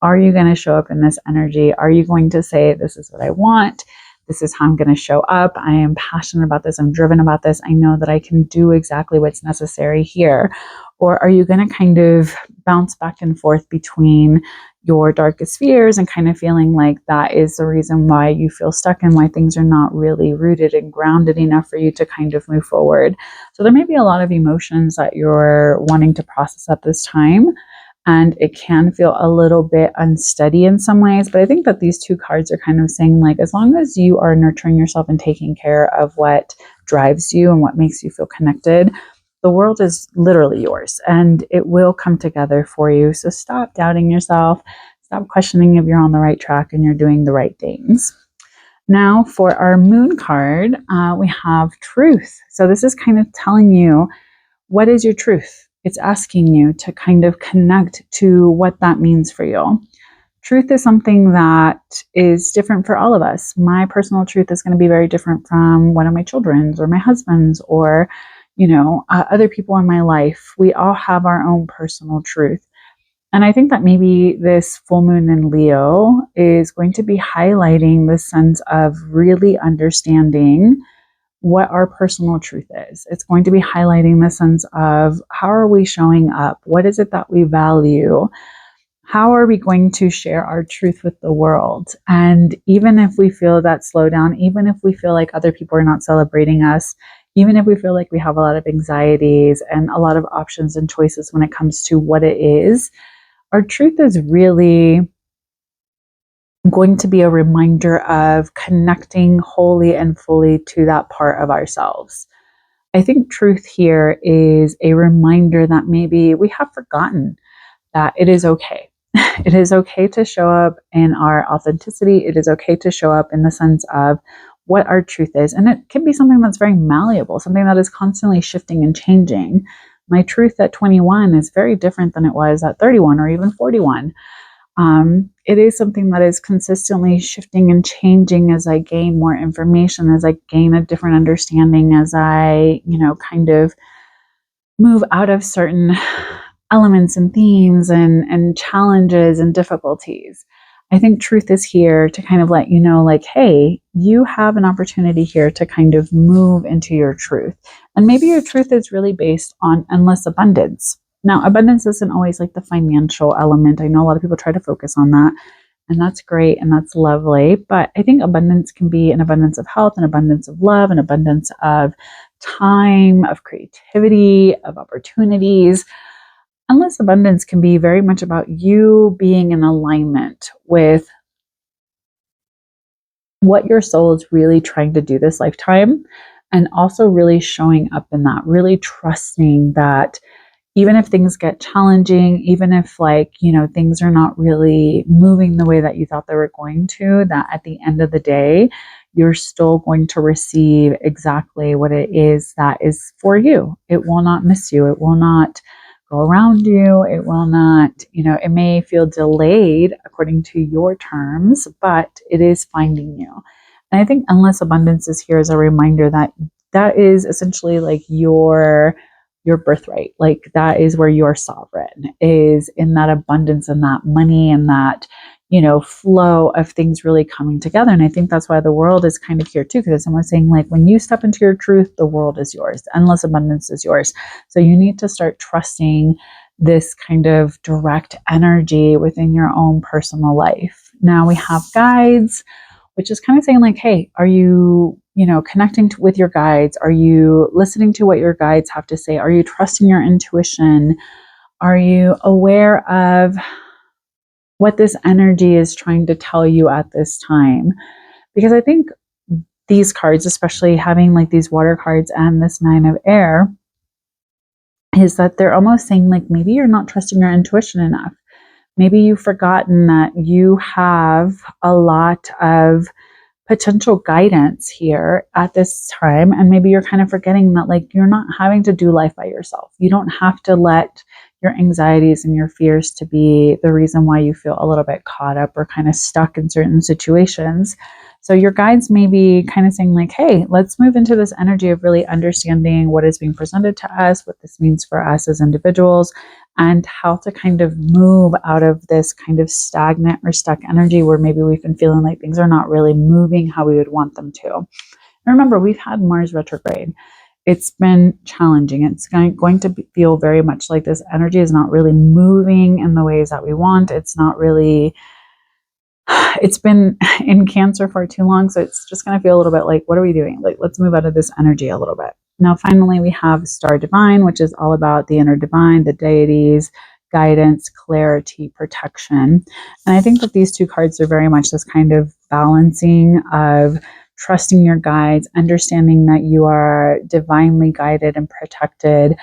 are you going to show up in this energy? Are you going to say, this is what I want? This is how I'm going to show up. I am passionate about this. I'm driven about this. I know that I can do exactly what's necessary here. Or are you going to kind of bounce back and forth between your darkest fears and kind of feeling like that is the reason why you feel stuck and why things are not really rooted and grounded enough for you to kind of move forward? So there may be a lot of emotions that you're wanting to process at this time. And it can feel a little bit unsteady in some ways. But I think that these two cards are kind of saying, like, as long as you are nurturing yourself and taking care of what drives you and what makes you feel connected, the world is literally yours and it will come together for you. So stop doubting yourself. Stop questioning if you're on the right track and you're doing the right things. Now for our moon card, we have truth. So this is kind of telling you, what is your truth? It's asking you to kind of connect to what that means for you. Truth is something that is different for all of us. My personal truth is going to be very different from one of my children's or my husband's or, you know, other people in my life. We all have our own personal truth. And I think that maybe this full moon in Leo is going to be highlighting the sense of really understanding what our personal truth is. It's going to be highlighting the sense of, how are we showing up? What is it that we value? How are we going to share our truth with the world? And even if we feel that slowdown, even if we feel like other people are not celebrating us, even if we feel like we have a lot of anxieties and a lot of options and choices when it comes to what it is, our truth is really going to be a reminder of connecting wholly and fully to that part of ourselves. I think truth here is a reminder that maybe we have forgotten that it is okay. It is okay to show up in our authenticity. It is okay to show up in the sense of what our truth is. And it can be something that's very malleable, something that is constantly shifting and changing. My truth at 21 is very different than it was at 31 or even 41. It is something that is consistently shifting and changing as I gain more information, as I gain a different understanding, as I, you know, kind of move out of certain elements and themes and challenges and difficulties. I think truth is here to kind of let you know, like, hey, you have an opportunity here to kind of move into your truth. And maybe your truth is really based on endless abundance. Now, abundance isn't always like the financial element. I know a lot of people try to focus on that, and that's great and that's lovely. But I think abundance can be an abundance of health, an abundance of love, an abundance of time, of creativity, of opportunities. Endless abundance can be very much about you being in alignment with what your soul is really trying to do this lifetime, and also really showing up in that, really trusting that even if things get challenging, even if, like, you know, things are not really moving the way that you thought they were going to, that at the end of the day, you're still going to receive exactly what it is that is for you. It will not miss you. It will not go around you. It will not, you know, it may feel delayed according to your terms, but it is finding you. And I think endless abundance is here as a reminder that that is essentially like your birthright. Like, that is where you're sovereign, is in that abundance and that money and that, flow of things really coming together. And I think that's why the world is kind of here too, because someone's saying like, when you step into your truth, the world is yours. Endless abundance is yours. So you need to start trusting this kind of direct energy within your own personal life. Now we have guides, which is kind of saying like, hey, are you, connecting with your guides? Are you listening to what your guides have to say? Are you trusting your intuition? Are you aware of what this energy is trying to tell you at this time? Because I think these cards, especially having like these water cards and this 9 of air, is that they're almost saying like, maybe you're not trusting your intuition enough. Maybe you've forgotten that you have a lot of potential guidance here at this time. And maybe you're kind of forgetting that like, you're not having to do life by yourself. You don't have to let your anxieties and your fears to be the reason why you feel a little bit caught up or kind of stuck in certain situations. So your guides may be kind of saying like, hey, let's move into this energy of really understanding what is being presented to us, what this means for us as individuals, and how to kind of move out of this kind of stagnant or stuck energy where maybe we've been feeling like things are not really moving how we would want them to. And remember, we've had Mars retrograde. It's been challenging. It's going to feel very much like this energy is not really moving in the ways that we want. It's been in Cancer for too long. So it's just going to feel a little bit like, what are we doing? Like, let's move out of this energy a little bit. Now, finally, we have Star Divine, which is all about the inner divine, the deities, guidance, clarity, protection. And I think that these two cards are very much this kind of balancing of trusting your guides, understanding that you are divinely guided and protected,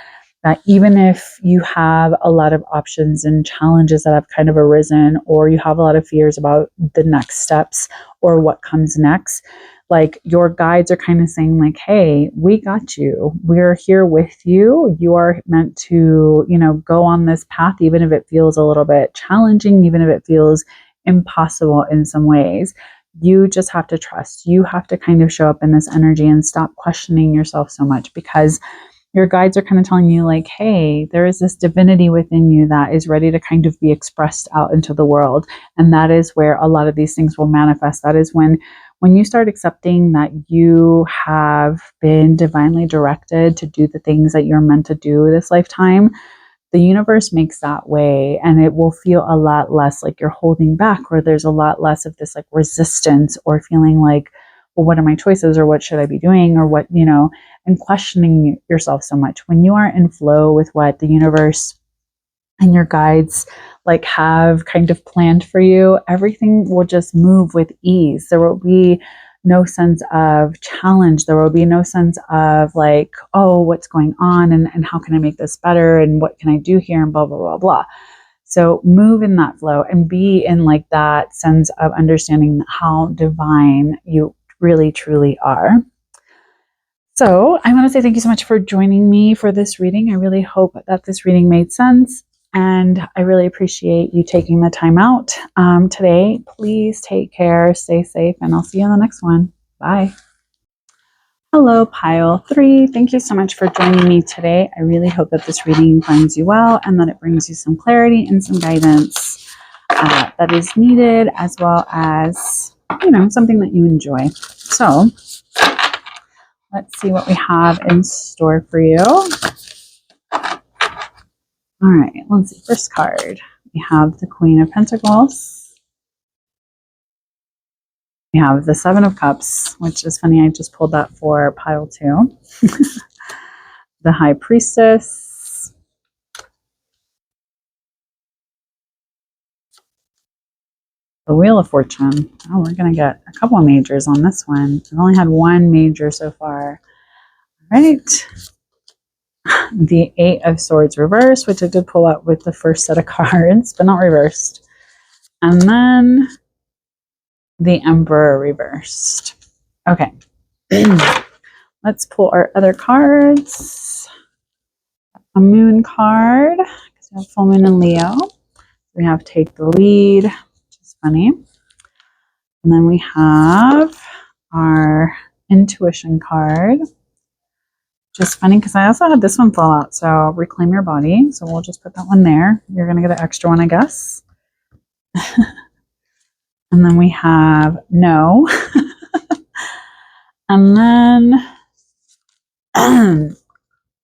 that even if you have a lot of options and challenges that have kind of arisen, or you have a lot of fears about the next steps or what comes next, like your guides are kind of saying like, hey, we got you. We're here with you. You are meant to, go on this path, even if it feels a little bit challenging, even if it feels impossible in some ways. You just have to trust. You have to kind of show up in this energy and stop questioning yourself so much, because your guides are kind of telling you like, hey, there is this divinity within you that is ready to kind of be expressed out into the world. And that is where a lot of these things will manifest. That is when you start accepting that you have been divinely directed to do the things that you're meant to do this lifetime, the universe makes that way, and it will feel a lot less like you're holding back, or there's a lot less of this like resistance or feeling like, well, what are my choices, or what should I be doing, or what, and questioning yourself so much. When you are in flow with what the universe and your guides like have kind of planned for you, everything will just move with ease. There will be no sense of challenge. There will be no sense of like, oh, what's going on, and how can I make this better, and what can I do here, and blah, blah, blah, blah. So move in that flow and be in like that sense of understanding how divine you really, truly are. So I want to say thank you so much for joining me for this reading. I really hope that this reading made sense, and I really appreciate you taking the time out today. Please take care, stay safe, and I'll see you in the next one. Bye. Hello, Pile 3. Thank you so much for joining me today. I really hope that this reading finds you well and that it brings you some clarity and some guidance that is needed, as well as, something that you enjoy. So let's see what we have in store for you. All right, let's see. First card, we have the Queen of Pentacles. We have the Seven of Cups, which is funny. I just pulled that for Pile 2. The High Priestess. The Wheel of Fortune. Oh, we're going to get a couple of majors on this one. I've only had one major so far. All right. The Eight of Swords reversed, which I did pull out with the first set of cards, but not reversed. And then the Emperor reversed. Okay. Let's pull our other cards. A Moon card, because we have Full Moon in Leo. We have Take the Lead, which is funny. And then we have our Intuition card. Just funny because I also had this one fall out. So Reclaim Your Body. So we'll just put that one there. You're going to get an extra one, I guess. And then we have no. And then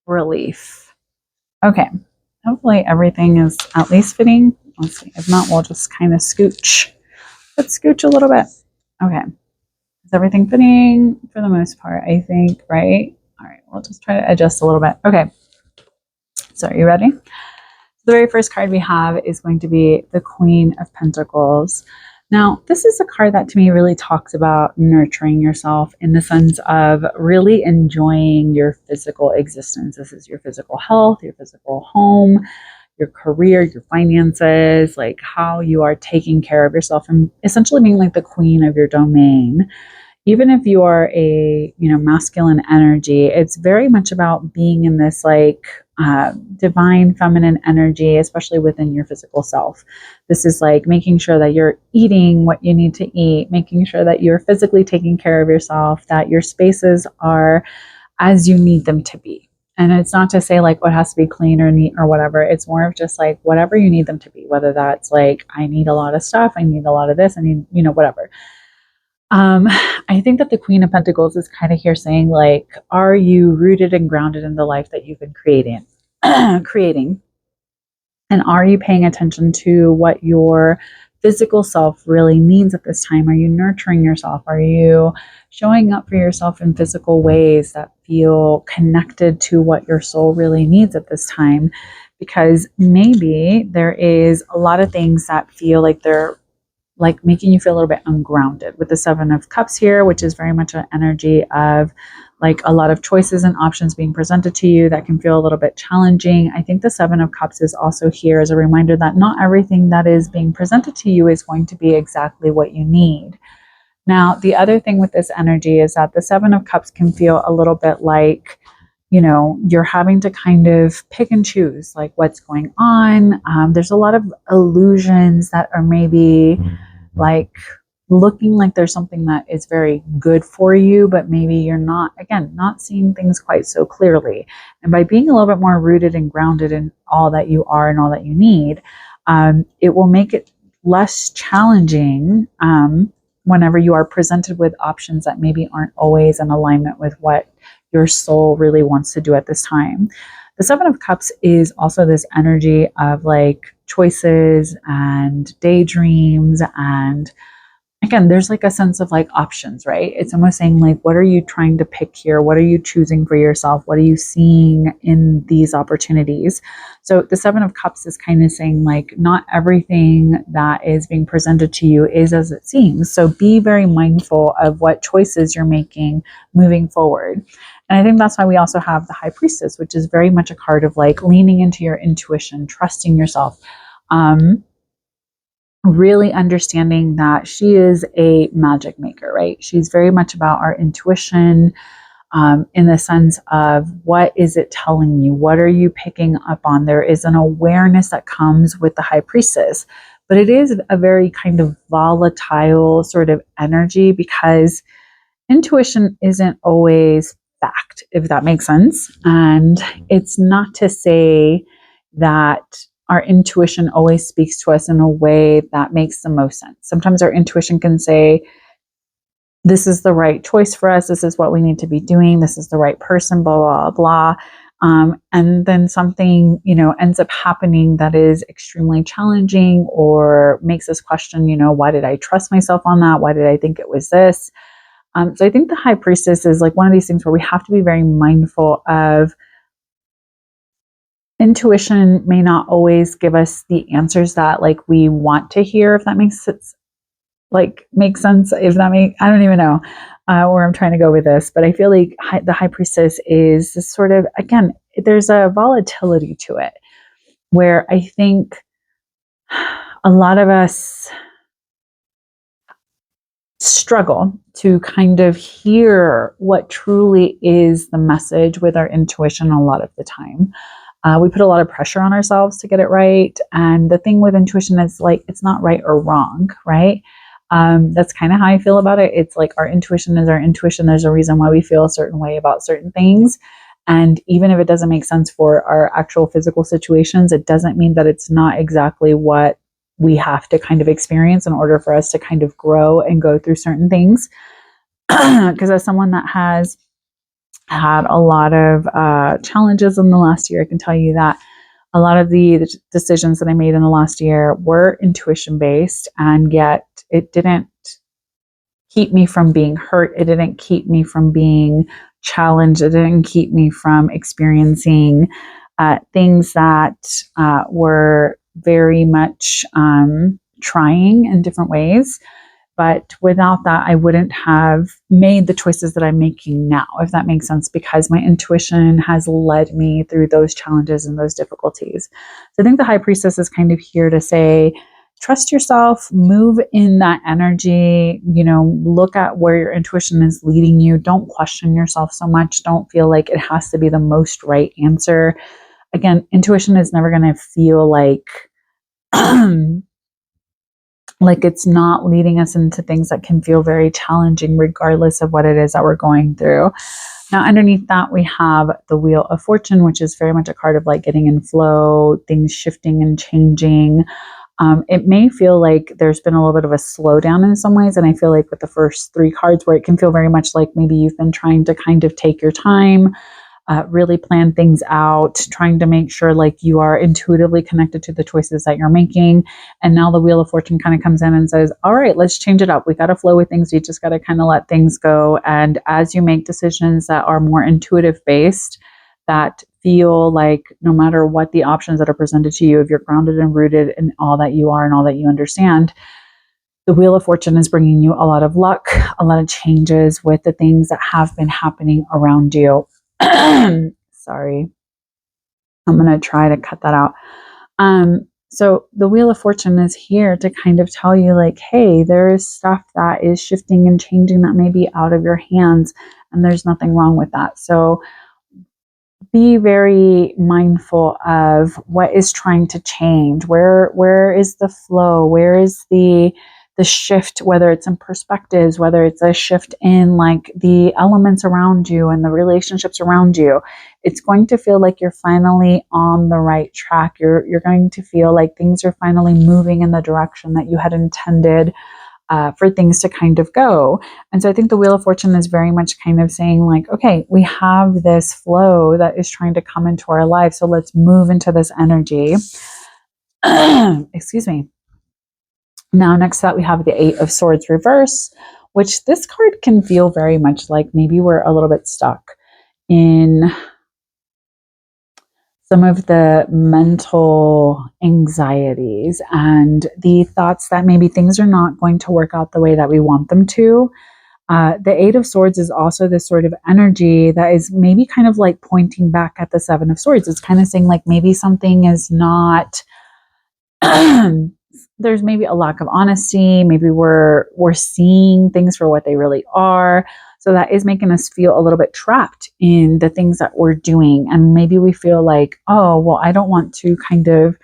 relief. Okay. Hopefully everything is at least fitting. Let's see. If not, we'll just kind of scooch. Let's scooch a little bit. Okay. Is everything fitting for the most part, I think, right? All right. We'll just try to adjust a little bit. Okay. So are you ready? The very first card we have is going to be the Queen of Pentacles. Now, this is a card that to me really talks about nurturing yourself in the sense of really enjoying your physical existence. This is your physical health, your physical home, your career, your finances, like how you are taking care of yourself and essentially being like the queen of your domain. Even if you are a, masculine energy, it's very much about being in this like divine feminine energy, especially within your physical self. This is like making sure that you're eating what you need to eat, making sure that you're physically taking care of yourself, that your spaces are as you need them to be. And it's not to say like what has to be clean or neat or whatever. It's more of just like whatever you need them to be, whether that's like, I need a lot of stuff, I need a lot of this, I need, whatever. I think that the Queen of Pentacles is kind of here saying like, are you rooted and grounded in the life that you've been creating? And are you paying attention to what your physical self really needs at this time? Are you nurturing yourself? Are you showing up for yourself in physical ways that feel connected to what your soul really needs at this time? Because maybe there is a lot of things that feel like they're like making you feel a little bit ungrounded with the Seven of Cups here, which is very much an energy of like a lot of choices and options being presented to you that can feel a little bit challenging. I think the Seven of Cups is also here as a reminder that not everything that is being presented to you is going to be exactly what you need. Now, the other thing with this energy is that the Seven of Cups can feel a little bit like, you're having to kind of pick and choose like what's going on. There's a lot of illusions that are maybe like looking like there's something that is very good for you, but maybe you're not seeing things quite so clearly. And by being a little bit more rooted and grounded in all that you are and all that you need, it will make it less challenging whenever you are presented with options that maybe aren't always in alignment with what your soul really wants to do at this time. The Seven of Cups is also this energy of like choices and daydreams. And again, there's like a sense of like options, right? It's almost saying like, what are you trying to pick here? What are you choosing for yourself? What are you seeing in these opportunities? So the Seven of Cups is kind of saying like, not everything that is being presented to you is as it seems. So be very mindful of what choices you're making moving forward. And I think that's why we also have the High Priestess, which is very much a card of like leaning into your intuition, trusting yourself, really understanding that she is a magic maker, right? She's very much about our intuition in the sense of what is it telling you? What are you picking up on? There is an awareness that comes with the High Priestess, but it is a very kind of volatile sort of energy because intuition isn't always fact, if that makes sense. And it's not to say that our intuition always speaks to us in a way that makes the most sense. Sometimes our intuition can say, this is the right choice for us. This is what we need to be doing. This is the right person, blah, blah, blah. And then something, ends up happening that is extremely challenging or makes us question, why did I trust myself on that? Why did I think it was this? So I think the High Priestess is like one of these things where we have to be very mindful of intuition may not always give us the answers that like we want to hear, if that makes sense. I don't even know where I'm trying to go with this, but I feel like the High Priestess is this sort of, again, there's a volatility to it where I think a lot of us struggle to kind of hear what truly is the message with our intuition a lot of the time. We put a lot of pressure on ourselves to get it right. And the thing with intuition is like, it's not right or wrong, right? That's kind of how I feel about it. It's like our intuition is our intuition. There's a reason why we feel a certain way about certain things. And even if it doesn't make sense for our actual physical situations, it doesn't mean that it's not exactly what we have to kind of experience in order for us to kind of grow and go through certain things. Because as someone that has had a lot of challenges in the last year, I can tell you that a lot of the decisions that I made in the last year were intuition based, and yet it didn't keep me from being hurt. It didn't keep me from being challenged. It didn't keep me from experiencing things that were very much trying in different ways. But without that, I wouldn't have made the choices that I'm making now, if that makes sense, because my intuition has led me through those challenges and those difficulties. So I think the High Priestess is kind of here to say, trust yourself, move in that energy, look at where your intuition is leading you. Don't question yourself so much. Don't feel like it has to be the most right answer. Again, intuition is never going to feel like like it's not leading us into things that can feel very challenging, regardless of what it is that we're going through. Now, underneath that, we have the Wheel of Fortune, which is very much a card of like getting in flow, things shifting and changing. It may feel like there's been a little bit of a slowdown in some ways. And I feel like with the first three cards, where it can feel very much like maybe you've been trying to kind of take your time, really plan things out, trying to make sure like you are intuitively connected to the choices that you're making. And now the Wheel of Fortune kind of comes in and says, all right, let's change it up. We got to flow with things. We just got to kind of let things go. And as you make decisions that are more intuitive based, that feel like no matter what the options that are presented to you, if you're grounded and rooted in all that you are and all that you understand, the Wheel of Fortune is bringing you a lot of luck, a lot of changes with the things that have been happening around you. Sorry. I'm going to try to cut that out. So the Wheel of Fortune is here to kind of tell you like, hey, there is stuff that is shifting and changing that may be out of your hands, and there's nothing wrong with that. So be very mindful of what is trying to change. Where is the flow? Where is the shift, whether it's in perspectives, whether it's a shift in like the elements around you and the relationships around you. It's going to feel like you're finally on the right track. You're going to feel like things are finally moving in the direction that you had intended for things to kind of go. And so I think the Wheel of Fortune is very much kind of saying like, okay, we have this flow that is trying to come into our life. So let's move into this energy. Excuse me. Now, next up, we have the Eight of Swords reverse, which this card can feel very much like maybe we're a little bit stuck in some of the mental anxieties and the thoughts that maybe things are not going to work out the way that we want them to. The Eight of Swords is also this sort of energy that is maybe kind of like pointing back at the Seven of Swords. It's kind of saying like maybe something is not... there's maybe a lack of honesty. Maybe we're seeing things for what they really are. So that is making us feel a little bit trapped in the things that we're doing. And maybe we feel like, oh, well, I don't want to kind of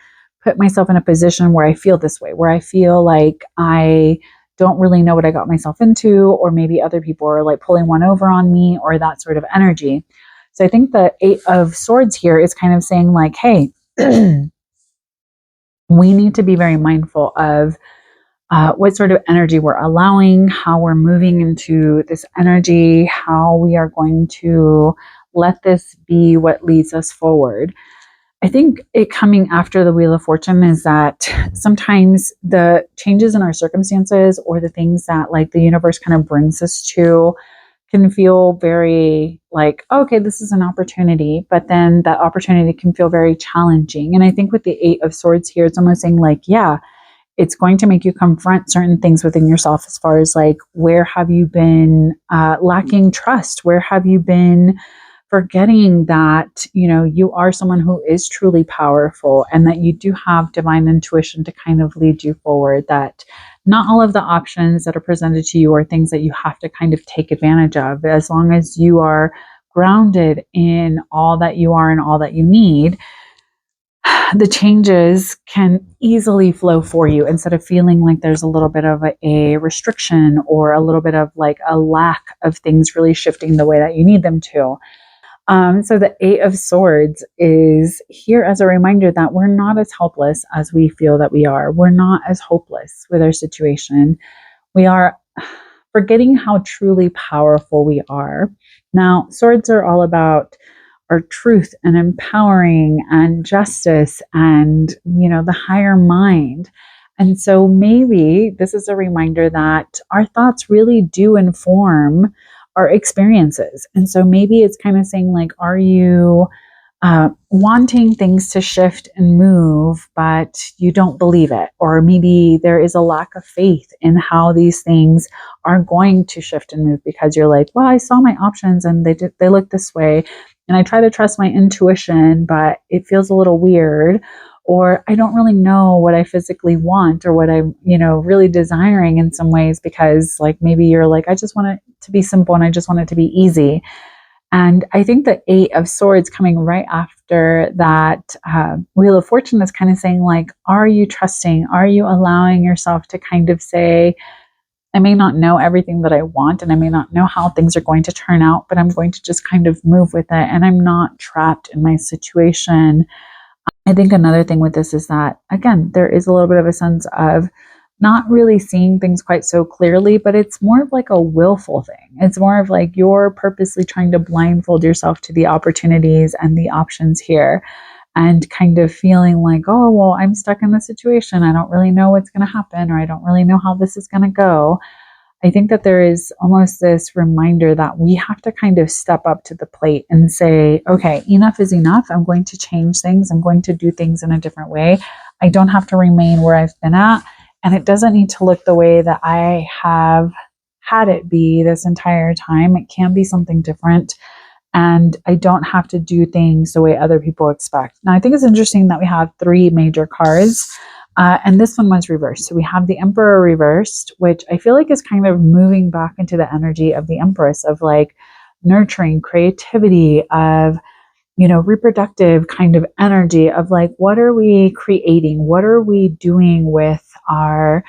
put myself in a position where I feel this way, where I feel like I don't really know what I got myself into, or maybe other people are like pulling one over on me, or that sort of energy. So I think the Eight of Swords here is kind of saying like, hey, we need to be very mindful of what sort of energy we're allowing, how we're moving into this energy, how we are going to let this be what leads us forward. I think it coming after the Wheel of Fortune is that sometimes the changes in our circumstances, or the things that like the universe kind of brings us to, can feel very like, okay, this is an opportunity, but then that opportunity can feel very challenging. And I think with the Eight of Swords here, it's almost saying like, yeah, it's going to make you confront certain things within yourself, as far as like, where have you been lacking trust? Where have you been forgetting that, you are someone who is truly powerful, and that you do have divine intuition to kind of lead you forward, that not all of the options that are presented to you are things that you have to kind of take advantage of. As long as you are grounded in all that you are and all that you need, the changes can easily flow for you, instead of feeling like there's a little bit of a restriction, or a little bit of like a lack of things really shifting the way that you need them to. So the Eight of Swords is here as a reminder that we're not as helpless as we feel that we are. We're not as hopeless with our situation. We are forgetting how truly powerful we are. Now, swords are all about our truth and empowering and justice and, the higher mind. And so maybe this is a reminder that our thoughts really do inform our experiences. And so maybe it's kind of saying, like, are you wanting things to shift and move, but you don't believe it? Or maybe there is a lack of faith in how these things are going to shift and move because you're like, well, I saw my options and they look this way. And I try to trust my intuition, but it feels a little weird. Or I don't really know what I physically want or what I'm, really desiring in some ways, because like maybe you're like, I just want it to be simple and I just want it to be easy. And I think the Eight of Swords coming right after that Wheel of Fortune is kind of saying, like, are you trusting? Are you allowing yourself to kind of say, I may not know everything that I want and I may not know how things are going to turn out, but I'm going to just kind of move with it and I'm not trapped in my situation. I think another thing with this is that, again, there is a little bit of a sense of not really seeing things quite so clearly, but it's more of like a willful thing. It's more of like you're purposely trying to blindfold yourself to the opportunities and the options here, and kind of feeling like, oh, well, I'm stuck in this situation. I don't really know what's going to happen, or I don't really know how this is going to go. I think that there is almost this reminder that we have to kind of step up to the plate and say, okay, enough is enough. I'm going to change things. I'm going to do things in a different way. I don't have to remain where I've been at. And it doesn't need to look the way that I have had it be this entire time. It can be something different. And I don't have to do things the way other people expect. Now, I think it's interesting that we have three major cards, and this one was reversed. So we have the Emperor reversed, which I feel like is kind of moving back into the energy of the Empress, of like nurturing, creativity, of, reproductive kind of energy, of like, what are we creating? What are we doing with our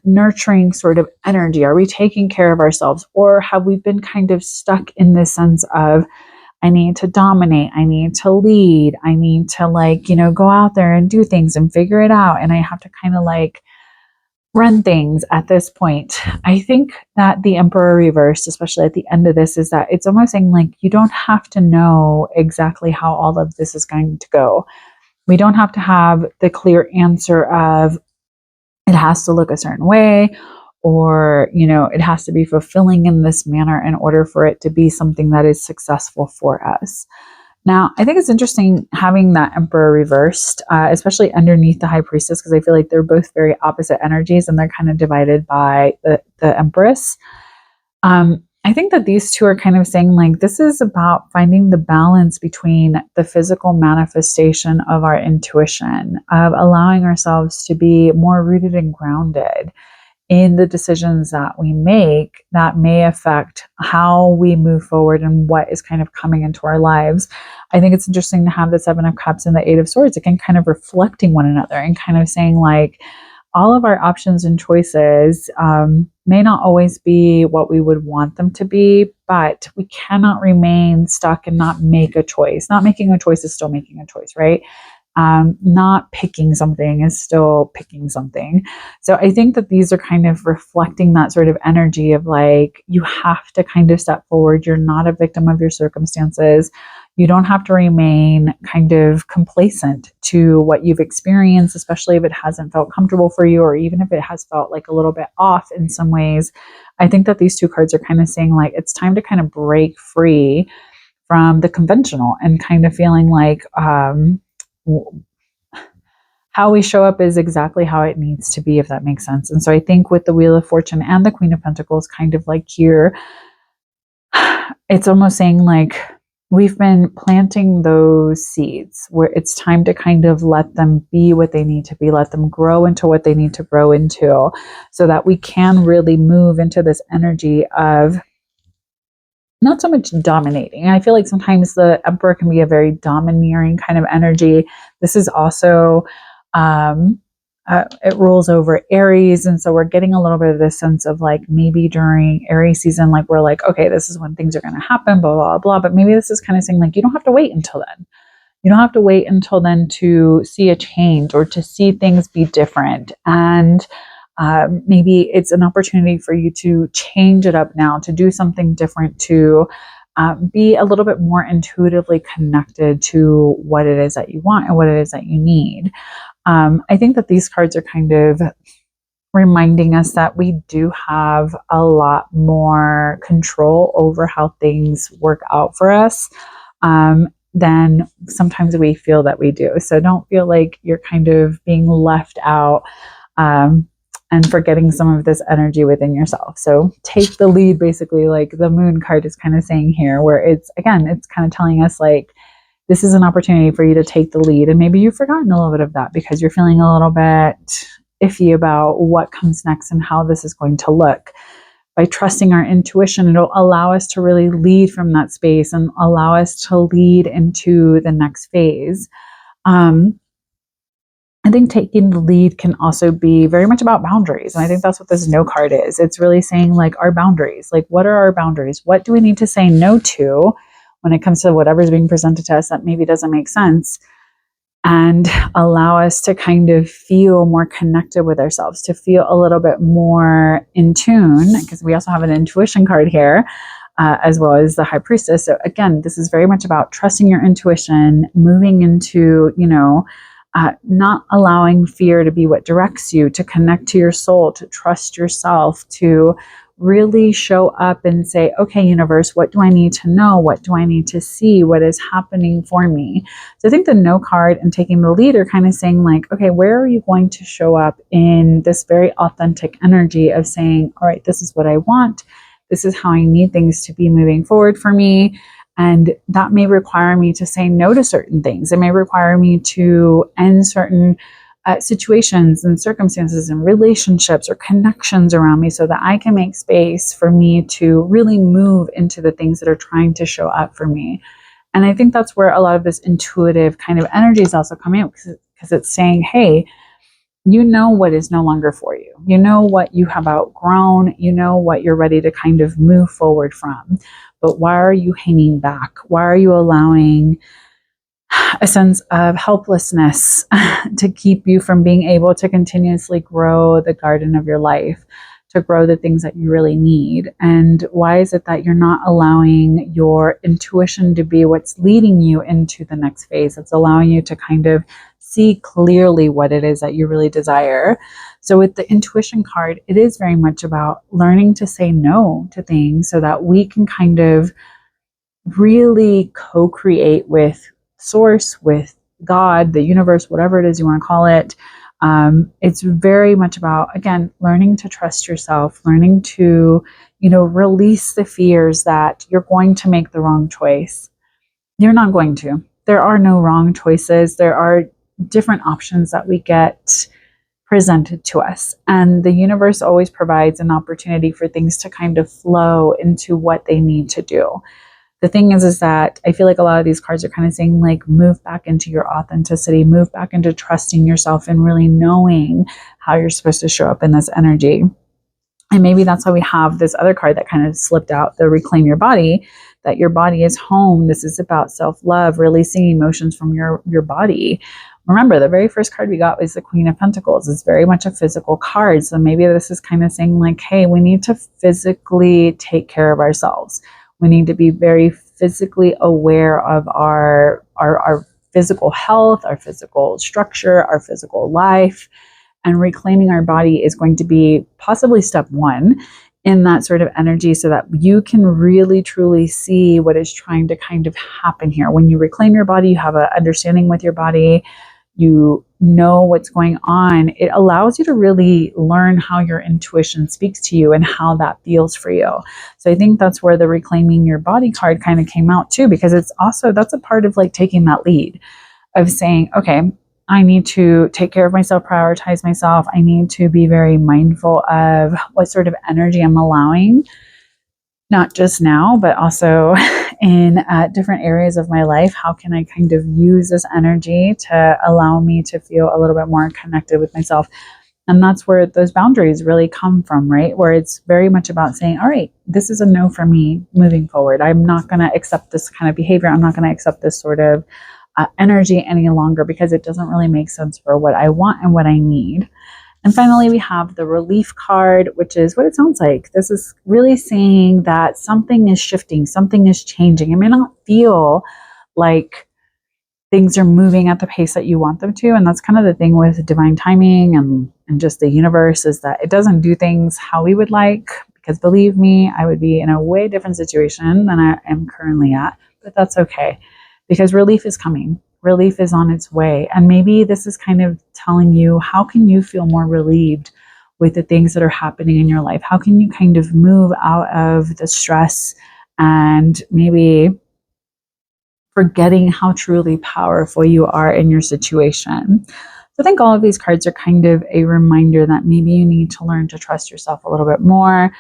nurturing sort of energy? Are we taking care of ourselves? Or have we been kind of stuck in this sense of, I need to dominate, I need to lead, I need to go out there and do things and figure it out. And I have to kind of like run things at this point. I think that the Emperor reversed, especially at the end of this, is that it's almost saying like, you don't have to know exactly how all of this is going to go. We don't have to have the clear answer of, it has to look a certain way, or, it has to be fulfilling in this manner in order for it to be something that is successful for us. Now, I think it's interesting having that Emperor reversed, especially underneath the High Priestess, because I feel like they're both very opposite energies and they're kind of divided by the Empress. I think that these two are kind of saying like, this is about finding the balance between the physical manifestation of our intuition, of allowing ourselves to be more rooted and grounded in the decisions that we make that may affect how we move forward and what is kind of coming into our lives. I think it's interesting to have the Seven of Cups and the Eight of Swords, again, kind of reflecting one another and kind of saying like, all of our options and choices may not always be what we would want them to be, but we cannot remain stuck and not make a choice. Not making a choice is still making a choice, right? Not picking something is still picking something. So I think that these are kind of reflecting that sort of energy of like, you have to kind of step forward. You're not a victim of your circumstances. You don't have to remain kind of complacent to what you've experienced, especially if it hasn't felt comfortable for you, or even if it has felt like a little bit off in some ways. I think that these two cards are kind of saying like, it's time to kind of break free from the conventional and kind of feeling like, how we show up is exactly how it needs to be, if that makes sense. And so I think with the Wheel of Fortune and the Queen of Pentacles kind of like here, it's almost saying like, we've been planting those seeds where it's time to kind of let them be what they need to be, let them grow into what they need to grow into, so that we can really move into this energy of not so much dominating. I feel like sometimes the Emperor can be a very domineering kind of energy. This is also it rules over Aries. And so we're getting a little bit of this sense of like maybe during Aries season, like we're like, okay, this is when things are going to happen, blah, blah, blah. But maybe this is kind of saying like, you don't have to wait until then. You don't have to wait until then to see a change or to see things be different. And maybe it's an opportunity for you to change it up now, to do something different, to be a little bit more intuitively connected to what it is that you want and what it is that you need. I think that these cards are kind of reminding us that we do have a lot more control over how things work out for us than sometimes we feel that we do. So don't feel like you're kind of being left out and forgetting some of this energy within yourself. So take the lead, basically, like the moon card is kind of saying here, where it's, again, it's kind of telling us like, this is an opportunity for you to take the lead. And maybe you've forgotten a little bit of that because you're feeling a little bit iffy about what comes next and how this is going to look. By trusting our intuition, it'll allow us to really lead from that space and allow us to lead into the next phase. I think taking the lead can also be very much about boundaries. And I think that's what this no card is. It's really saying like our boundaries, like what are our boundaries? What do we need to say no to when it comes to whatever's being presented to us that maybe doesn't make sense, and allow us to kind of feel more connected with ourselves, to feel a little bit more in tune, because we also have an intuition card here, as well as the High Priestess. So again, this is very much about trusting your intuition, moving into, not allowing fear to be what directs you, to connect to your soul, to trust yourself, to really show up and say, okay, universe, what do I need to know? What do I need to see? What is happening for me? So I think the no card and taking the lead are kind of saying like, okay, where are you going to show up in this very authentic energy of saying, all right, this is what I want. This is how I need things to be moving forward for me. And that may require me to say no to certain things. It may require me to end certain situations and circumstances and relationships or connections around me so that I can make space for me to really move into the things that are trying to show up for me. And I think that's where a lot of this intuitive kind of energy is also coming out, because it's saying, hey, you know what is no longer for you. You know what you have outgrown. You know what you're ready to kind of move forward from. But why are you hanging back? Why are you allowing a sense of helplessness to keep you from being able to continuously grow the garden of your life, to grow the things that you really need? And why is it that you're not allowing your intuition to be what's leading you into the next phase? It's allowing you to kind of see clearly what it is that you really desire. So with the intuition card, it is very much about learning to say no to things so that we can kind of really co-create with Source, with God, the universe, whatever it is you want to call it. It's very much about, again, learning to trust yourself, learning to, release the fears that you're going to make the wrong choice. You're not going to. There are no wrong choices. There are different options that we get presented to us. And the universe always provides an opportunity for things to kind of flow into what they need to do. The thing is that I feel like a lot of these cards are kind of saying like, move back into your authenticity, move back into trusting yourself and really knowing how you're supposed to show up in this energy. And maybe that's why we have this other card that kind of slipped out, the Reclaim Your Body, that your body is home. This is about self-love, releasing emotions from your body. Remember, the very first card we got was the Queen of Pentacles. It's very much a physical card. So maybe this is kind of saying like, hey, we need to physically take care of ourselves. We need to be very physically aware of our physical health, our physical structure, our physical life. And reclaiming our body is going to be possibly step one in that sort of energy, so that you can really truly see what is trying to kind of happen here. When you reclaim your body, you have an understanding with your body. You know what's going on. It allows you to really learn how your intuition speaks to you and how that feels for you. So I think that's where the Reclaiming Your Body card kind of came out too, because it's also, that's a part of like taking that lead of saying, okay, I need to take care of myself, prioritize myself. I need to be very mindful of what sort of energy I'm allowing, not just now, but also in different areas of my life. How can I kind of use this energy to allow me to feel a little bit more connected with myself? And that's where those boundaries really come from, right? Where it's very much about saying, all right, this is a no for me moving forward. I'm not going to accept this kind of behavior. I'm not going to accept this sort of energy any longer, because it doesn't really make sense for what I want and what I need. And finally, we have the relief card, which is what it sounds like. This is really saying that something is shifting, something is changing. It may not feel like things are moving at the pace that you want them to. And that's kind of the thing with divine timing and just the universe, is that it doesn't do things how we would like, because believe me, I would be in a way different situation than I am currently at. But that's okay, because relief is coming. Relief is on its way. And maybe this is kind of telling you, how can you feel more relieved with the things that are happening in your life? How can you kind of move out of the stress and maybe forgetting how truly powerful you are in your situation? So I think all of these cards are kind of a reminder that maybe you need to learn to trust yourself a little bit more,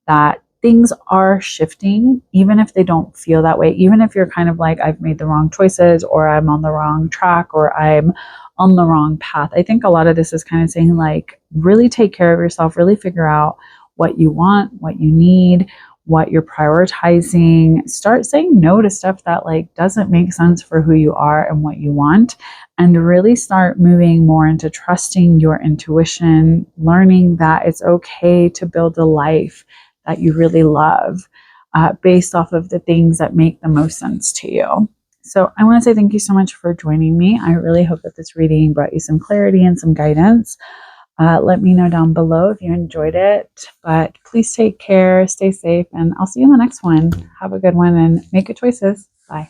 that things are shifting, even if they don't feel that way, even if you're kind of like, I've made the wrong choices, or I'm on the wrong track, or I'm on the wrong path. I think a lot of this is kind of saying, like, really take care of yourself, really figure out what you want, what you need, what you're prioritizing. Start saying no to stuff that like doesn't make sense for who you are and what you want, and really start moving more into trusting your intuition, learning that it's okay to build a life that you really love, based off of the things that make the most sense to you. So I want to say thank you so much for joining me. I really hope that this reading brought you some clarity and some guidance. Let me know down below if you enjoyed it. But please take care, stay safe, and I'll see you in the next one. Have a good one and make good choices. Bye.